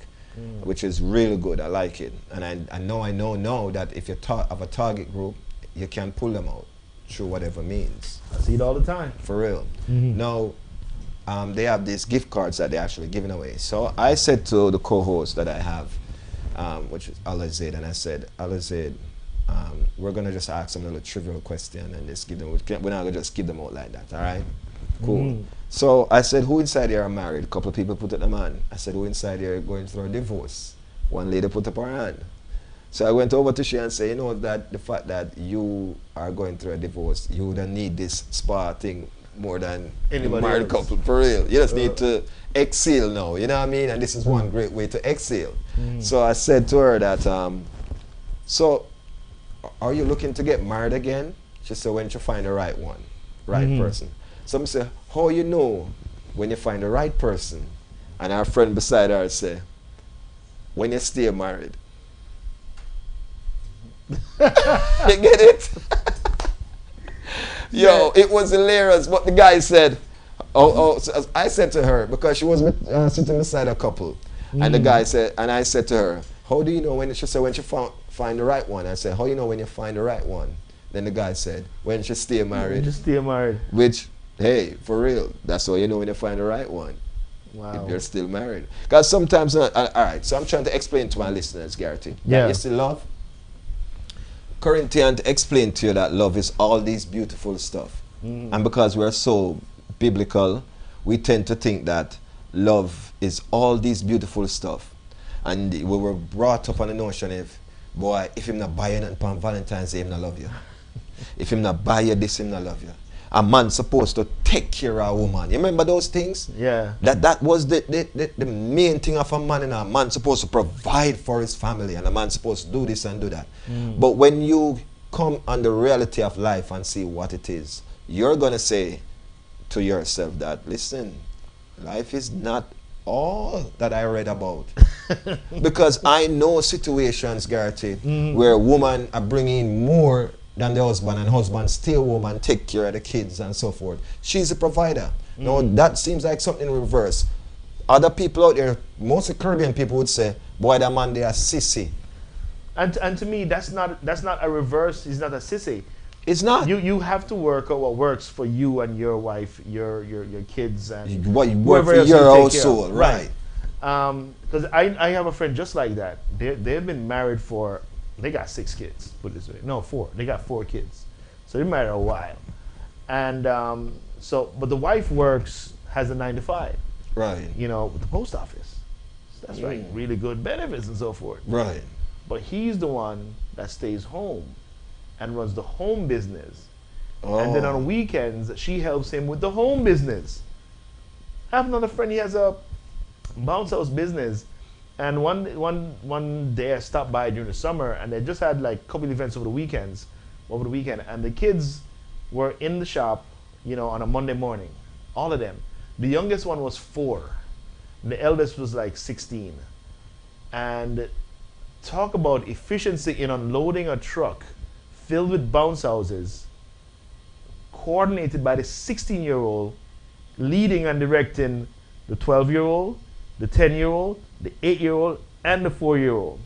which is really good. I like it, and I know now that if you have a target group, you can pull them out through whatever means. I see it all the time. For real. Now, they have these gift cards that they're actually giving away. So I said to the co-host that I have, which is Alizade, and I said, Alizade, we're gonna just ask them a little trivial question and just give them. We're not gonna just give them out like that. All right, cool. So I said, who inside here are married? A couple of people put up their hand. I said, who inside here are going through a divorce? One lady put up her hand. So I went over to she and said, you know, that the fact that you are going through a divorce, you don't need this spa thing more than anybody the married else. couple. For real, you just need to exhale now. You know what I mean? And this is one great way to exhale. So I said to her that, so are you looking to get married again? She said, when you find the right one, right person. So I said, how you know when you find the right person? And our friend beside her said, when you stay married. You get it? Yo, it was hilarious. But the guy said, so I said to her, because she was sitting beside a couple, and the guy said, and I said to her, how do you know when? She said, when you find the right one. I said, how you know when you find the right one? Then the guy said, when you stay married. Just stay married. Which, hey, for real, that's how you know when you find the right one. Wow. If you're still married. Because sometimes, all right, so I'm trying to explain to my listeners, Garrity, that you still love. Corinthians explained to you that love is all these beautiful stuff. And because we're so biblical, we tend to think that love is all these beautiful stuff. And we were brought up on the notion of, boy, if him not buy you nothing on Valentine's Day, him not love you. If him not buy you this, him not love you. A man supposed to take care of a woman. You remember those things? Yeah. That was the main thing of a man, and a man supposed to provide for his family, and a man supposed to do this and do that. But when you come on the reality of life and see what it is, you're gonna say to yourself that, listen, life is not all that I read about. Because I know situations, Garrity, where women are bringing more than the husband, and husband stay home and take care of the kids and so forth. She's a provider. Now that seems like something in reverse. Other people out there, most Caribbean people would say, boy, that man, they are sissy. And to me, that's not a reverse. He's not a sissy. It's not. You have to work out what works for you and your wife, your kids, and what you work for your household, right? Because I have a friend just like that. They've been married for, they got 6 kids. Put it this way, no, 4. They got 4 kids, so they've been married a while. And but the wife has a 9 to 5, right? You know, with the post office. So that's right, really good benefits and so forth, right? But he's the one that stays home and runs the home business. And then on weekends, she helps him with the home business. I have another friend, he has a bounce house business. And one day I stopped by during the summer, and they just had like a couple of events over the weekend. And the kids were in the shop, you know, on a Monday morning. All of them. The youngest one was 4. The eldest was like 16. And talk about efficiency in unloading a truck filled with bounce houses coordinated by the 16-year-old, leading and directing the 12-year-old, the 10-year-old, the 8-year-old, and the 4-year-old.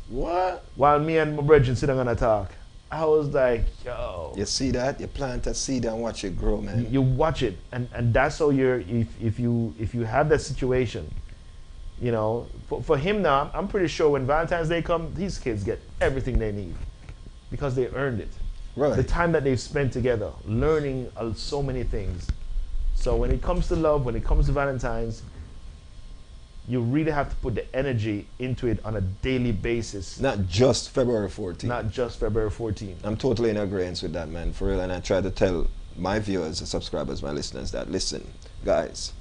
What? While me and my brethren sitting on a talk. I was like, yo. You see that? You plant a seed and watch it grow, man. You watch it, and that's how you're. If you have that situation, you know, for him now, I'm pretty sure when Valentine's Day comes, these kids get everything they need because they earned it. Right. The time that they've spent together, learning so many things. So when it comes to love, when it comes to Valentine's, you really have to put the energy into it on a daily basis. Not just February 14th. Not just February 14th. I'm totally in agreement with that, man, for real. And I try to tell my viewers, subscribers, my listeners that, listen, guys,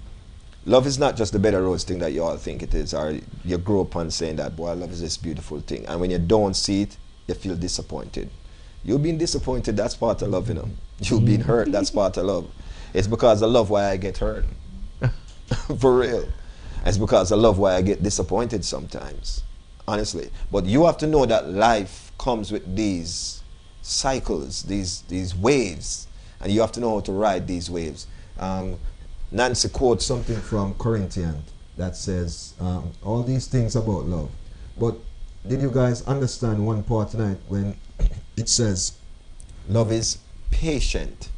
love is not just the bed of rose thing that you all think it is, or you grow up on saying that, boy, love is this beautiful thing. And when you don't see it, you feel disappointed. You being disappointed, that's part of love, you know. You being hurt, that's part of love. It's because of love why I get hurt. For real. It's because I love why I get disappointed sometimes, honestly. But you have to know that life comes with these cycles, these waves, and you have to know how to ride these waves. Nancy quotes something from Corinthians that says, all these things about love. But did you guys understand one part tonight when it says, love is patient?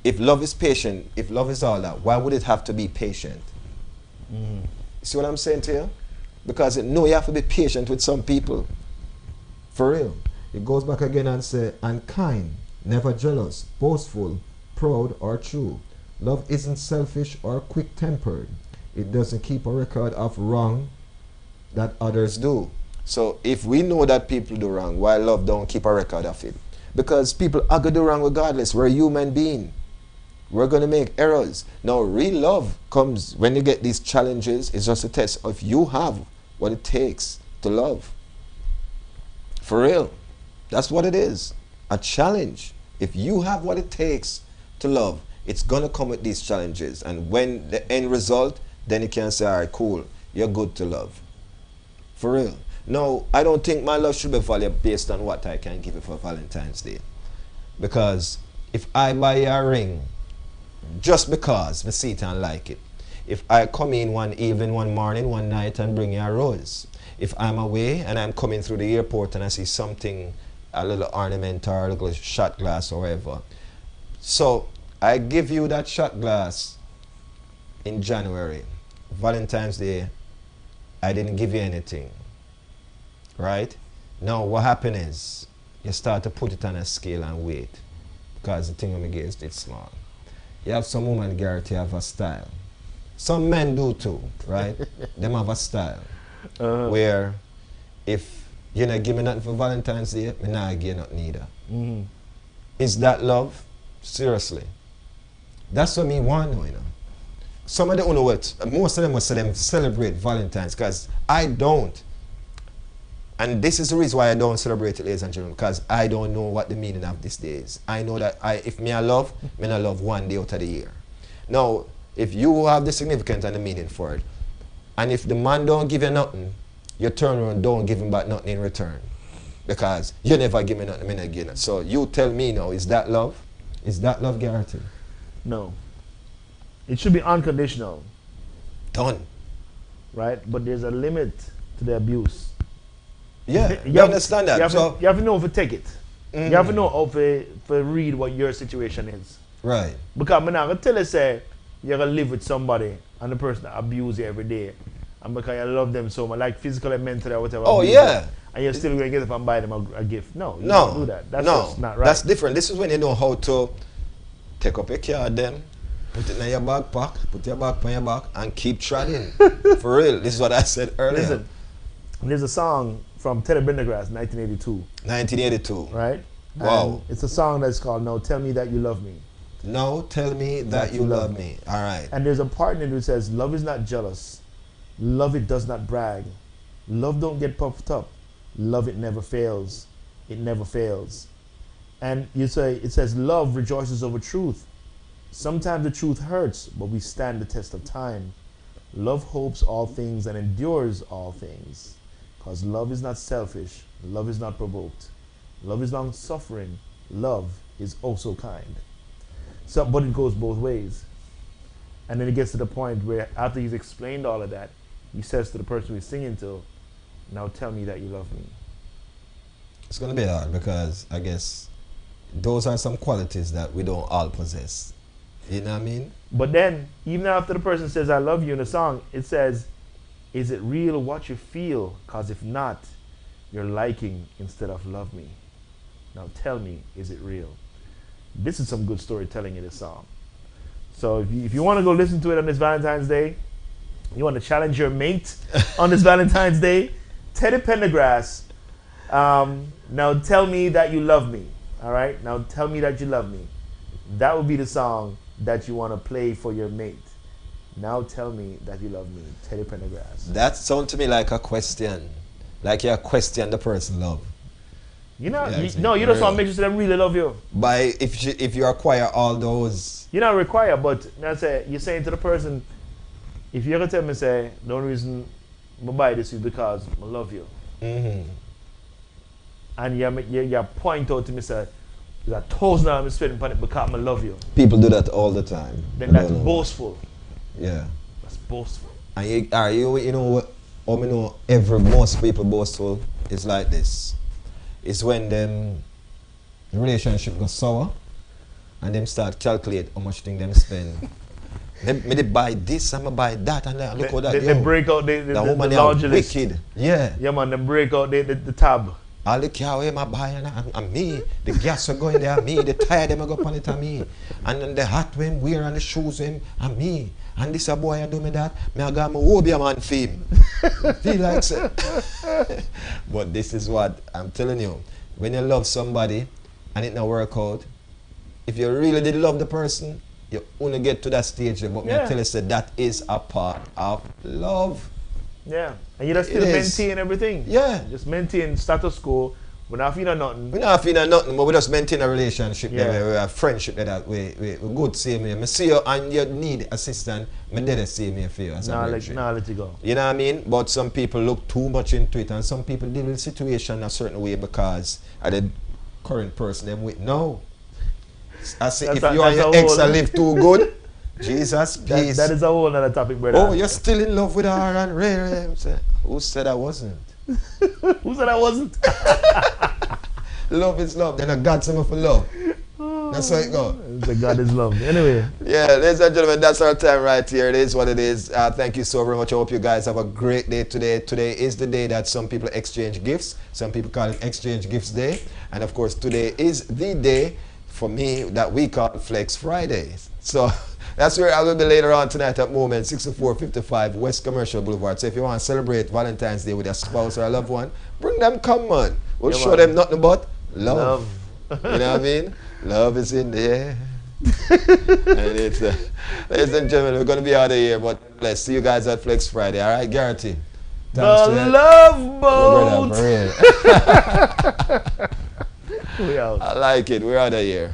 If love is patient, if love is all that, why would it have to be patient? Mm-hmm. See what I'm saying to you? Because no, you have to be patient with some people. For real. It goes back again and say, and kind, never jealous, boastful, proud, or true. Love isn't selfish or quick-tempered. It doesn't keep a record of wrong that others do. So if we know that people do wrong, why love don't keep a record of it? Because people are going to do wrong regardless. We're human beings. We're going to make errors. Now, real love comes when you get these challenges. It's just a test of you have what it takes to love. For real. That's what it is. A challenge. If you have what it takes to love, it's going to come with these challenges. And when the end result, then you can say, all right, cool, you're good to love. For real. No, I don't think my love should be valued based on what I can give you for Valentine's Day. Because if I buy you a ring, just because I see it and like it. If I come in one evening, one morning, one night and bring you a rose. If I'm away and I'm coming through the airport and I see something, a little ornament or a little shot glass or whatever. So I give you that shot glass in January. Valentine's Day, I didn't give you anything. Right? Now what happened is you start to put it on a scale and wait. Because the thing I'm against it's small. You have some women, Garrett, you have a style. Some men do too, right? Them have a style. Where if you're not giving nothing for Valentine's Day, I'm not give nothing either. Mm-hmm. Is that love? Seriously. That's what me want to know, you know. Some of them don't know what. Most of them must say them celebrate Valentine's because I don't. And this is the reason why I don't celebrate it, ladies and gentlemen, because I don't know what the meaning of this day is. I know that if me I love one day out of the year. Now, if you have the significance and the meaning for it, and if the man don't give you nothing, you turn around and don't give him back nothing in return. Because you never give me nothing, me not give it. So you tell me now, is that love? Is that love guaranteed? No. It should be unconditional. Done. Right? But there's a limit to the abuse. Yeah, you understand that. You have to know if to take it. You have to know how to read what your situation is. Right. Because I'm not going to tell you, say, you're going to live with somebody and the person that abuse you every day. And because you love them so much, like physically, mentally, or whatever. Oh, yeah. And you're still going to get up and buy them a gift. No, you no, don't do that. That's no, just not right. That's different. This is when you know how to take up your card, then put it in your backpack, put your back on your back, and keep trotting. For real. This is what I said earlier. Listen, there's a song from Teddy Pendergrass, 1982. 1982. Right? Wow. And it's a song that's called No, Tell Me That You Love Me. No, tell me that you love me. All right. And there's a part in it which says, love is not jealous. Love it does not brag. Love don't get puffed up. Love it never fails. It never fails. And it says, love rejoices over truth. Sometimes the truth hurts, but we stand the test of time. Love hopes all things and endures all things. Because love is not selfish. Love is not provoked. Love is long suffering. Love is also kind. So, but it goes both ways. And then it gets to the point where after he's explained all of that, he says to the person he's singing to, now tell me that you love me. It's going to be hard because I guess those are some qualities that we don't all possess. You know what I mean? But then, even after the person says, I love you in the song, it says, is it real what you feel? Because if not, you're liking instead of love me. Now tell me, is it real? This is some good storytelling in this song. So if you want to go listen to it on this Valentine's Day, you want to challenge your mate on this Valentine's Day, Teddy Pendergrass, now tell me that you love me. All right? Now tell me that you love me. That would be the song that you want to play for your mate. Now tell me that you love me, Teddy Pendergrass. That sounds to me like a question. Like you question the person love. You know, you just want to make sure they really love you. By if you acquire all those. You don't require, but I say you're saying to the person, if you ever tell me say the only reason I buy this is because I love you. Mm-hmm. And you point out to me say there's $1,000 I'm spending on it because I love you. People do that all the time. Then that's boastful. Yeah. That's boastful. And you know what? Most people boastful is like this. It's when the relationship goes sour and them start calculate how much thing them spend. They buy this, I'm gonna buy that, and look how that. They break out the laundry list. Wicked. Yeah. Yeah, man. They break out the tab. All the car where I buy and me, the gas are going there, me, the tire them I go on it and me, and then the hat when I'm wearing and the shoes when and me, and this a boy I do me that, me I got my Obia man fame. Feel like so. But this is what I'm telling you. When you love somebody and it not work out, if you really did love the person, you only get to that stage. But me I tell you, say that is a part of love. Yeah, and you just still maintain everything. Yeah, just maintain status quo. We're not feeling nothing. We're not feeling nothing, but we just maintain a relationship. Yeah, we have friendship that we good. Same way. I see you and you need assistance. Me did the same way for you. Let you go. You know what I mean? But some people look too much into it, and some people deal with the situation a certain way because of the current person them with. No, I say if you and your ex live too good. Jesus, please. That is a whole other topic, brother. Oh, you're still in love with her and Ray. Who said I wasn't? Who said I wasn't? Love is love. Then I got someone for love. That's how it goes. God is love. Anyway. Yeah, ladies and gentlemen, that's our time right here. It is what it is. Thank you so very much. I hope you guys have a great day today. Today is the day that some people exchange gifts. Some people call it Exchange Gifts Day. And of course, today is the day for me that we call Flexx Friday. So that's where I will be later on tonight at Moment 6455 West Commercial Boulevard. So if you want to celebrate Valentine's Day with a spouse or a loved one, bring them, come on. We'll show them nothing but love. You know what I mean? Love is in the air. And it's, ladies and gentlemen, we're going to be out of here, but let's see you guys at Flexx Friday. All right, guarantee. The Love Boat. We out. I like it. We're out of here.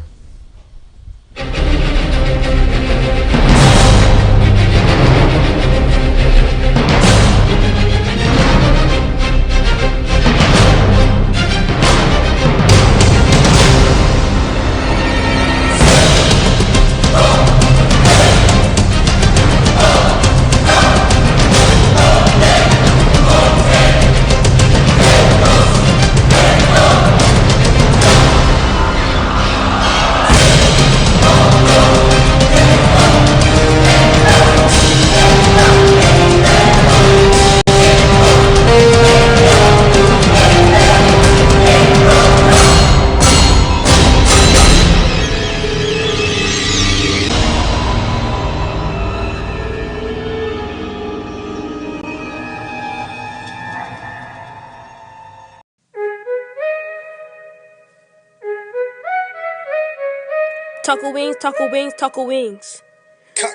Taco wings, taco wings, taco wings.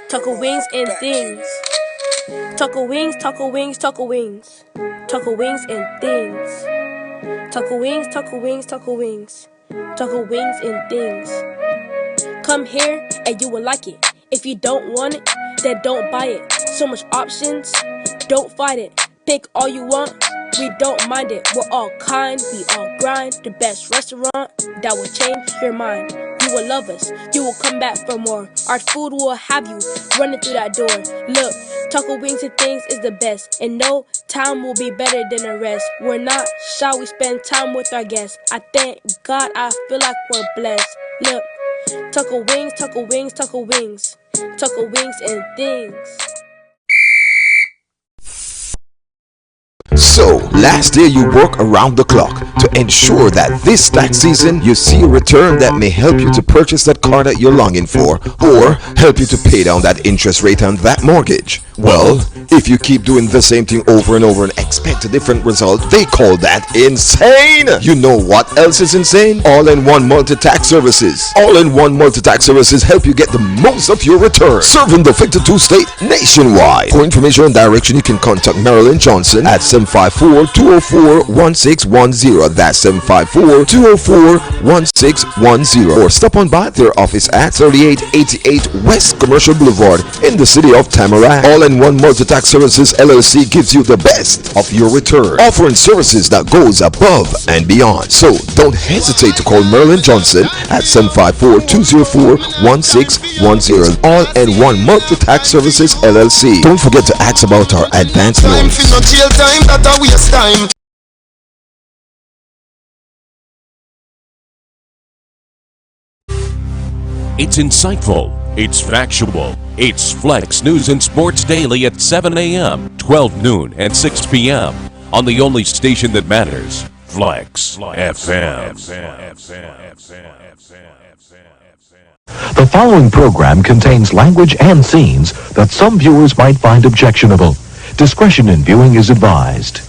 Taco wings and things. Taco wings, taco wings, taco wings. Taco wings and things. Taco wings, taco wings, taco wings. Taco wings and things. Come here and you will like it. If you don't want it, then don't buy it. So much options, don't fight it. Pick all you want, we don't mind it. We're all kind, we all grind. The best restaurant that will change your mind. You will love us, you will come back for more. Our food will have you running through that door. Look, Taco Wings and Things is the best, and no time will be better than the rest. We're not shy, we spend time with our guests. I thank God, I feel like we're blessed. Look, Taco Wings, Taco Wings, Taco Wings, Taco Wings and Things. So, last year you worked around the clock to ensure that this tax season you see a return that may help you to purchase that car that you're longing for, or help you to pay down that interest rate on that mortgage. Well, if you keep doing the same thing over and over and expect a different result, they call that insane! You know what else is insane? All-in-one multi-tax services. All-in-one multi-tax services help you get the most of your return, serving the 52 state nationwide. For information and direction, you can contact Marilyn Johnson at 754-204-1610. That's 754-204-1610. Or stop on by their office at 3888 West Commercial Boulevard in the city of Tamarack. All-in-one multi-tax services LLC gives you the best of your return, offering services that goes above and beyond. So don't hesitate to call Marilyn Johnson at 754-204-1610. All-in-one multi-tax services LLC. Don't forget to ask about our advance loans. It's insightful, it's factual, it's Flexx News and Sports Daily at 7 a.m., 12 noon, and 6 p.m. on the only station that matters, Flexx FM. The following program contains language and scenes that some viewers might find objectionable. Discretion in viewing is advised.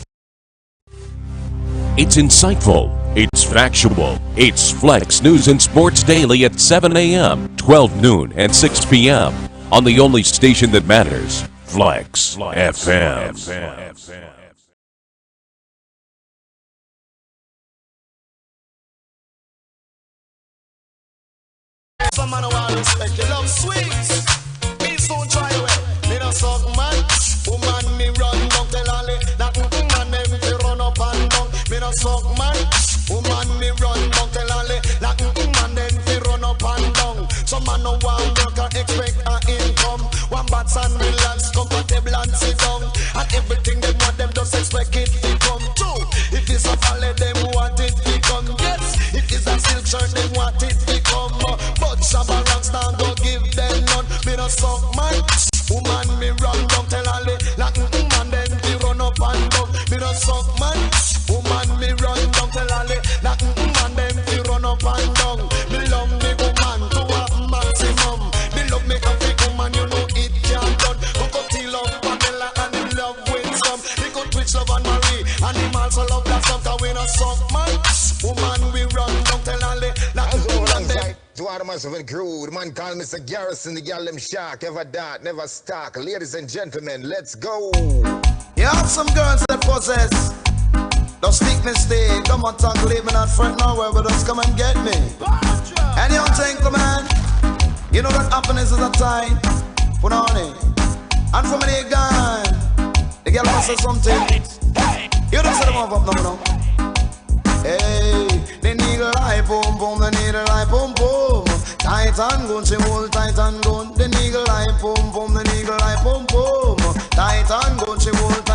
It's insightful, it's factual, it's Flexx News and Sports Daily at 7 a.m., 12 noon, and 6 p.m. on the only station that matters, Flexx FM. Some man want respect, you love sweets. Me soon try away. Me no suck man. Woman me run down tell Ali. That man them fi run up and down. Me no suck man. Woman me run down tell Ali. That man them fi run up and down. Some man no want work and expect an income. One bats and relax, comfortable and sit down. And everything them want them just expect it to come true. If it's a ballet them want it to come. Yes, if it's a silk shirt them want it to come. But Shabba Rockstar don't give them none. Me no suck man. Woman me run down tell Ali. Like man them fi run up and down. Me no suck man. Woman me run down tell Ali. Like man them fi run up and down. Me love me woman to a maximum. Me love me a big woman, you know it can't done. Cocoa love vanilla and him love with some. He could twitch love and Marie. And him also love that stuff. Cause we no suck man. Woman we run down tell Ali. Like man them. To all the myself and crew, the man called Mr. Garrison, the gal them shark, ever dart, never stock. Ladies and gentlemen, let's go. You have some girls that possess. Don't speak mistake, come on talk, leave me not front nowhere, but just come and get me. And young gentleman, you know that happiness is a time. Put on it. And from the gun, the girl must say something. You don't say them up no. Hey, the needle eye boom boom, the needle eye boom boom. Tight and gun, she hold tight and gun. The needle eye boom boom, the needle eye boom boom. Tight and gun, she hold tight.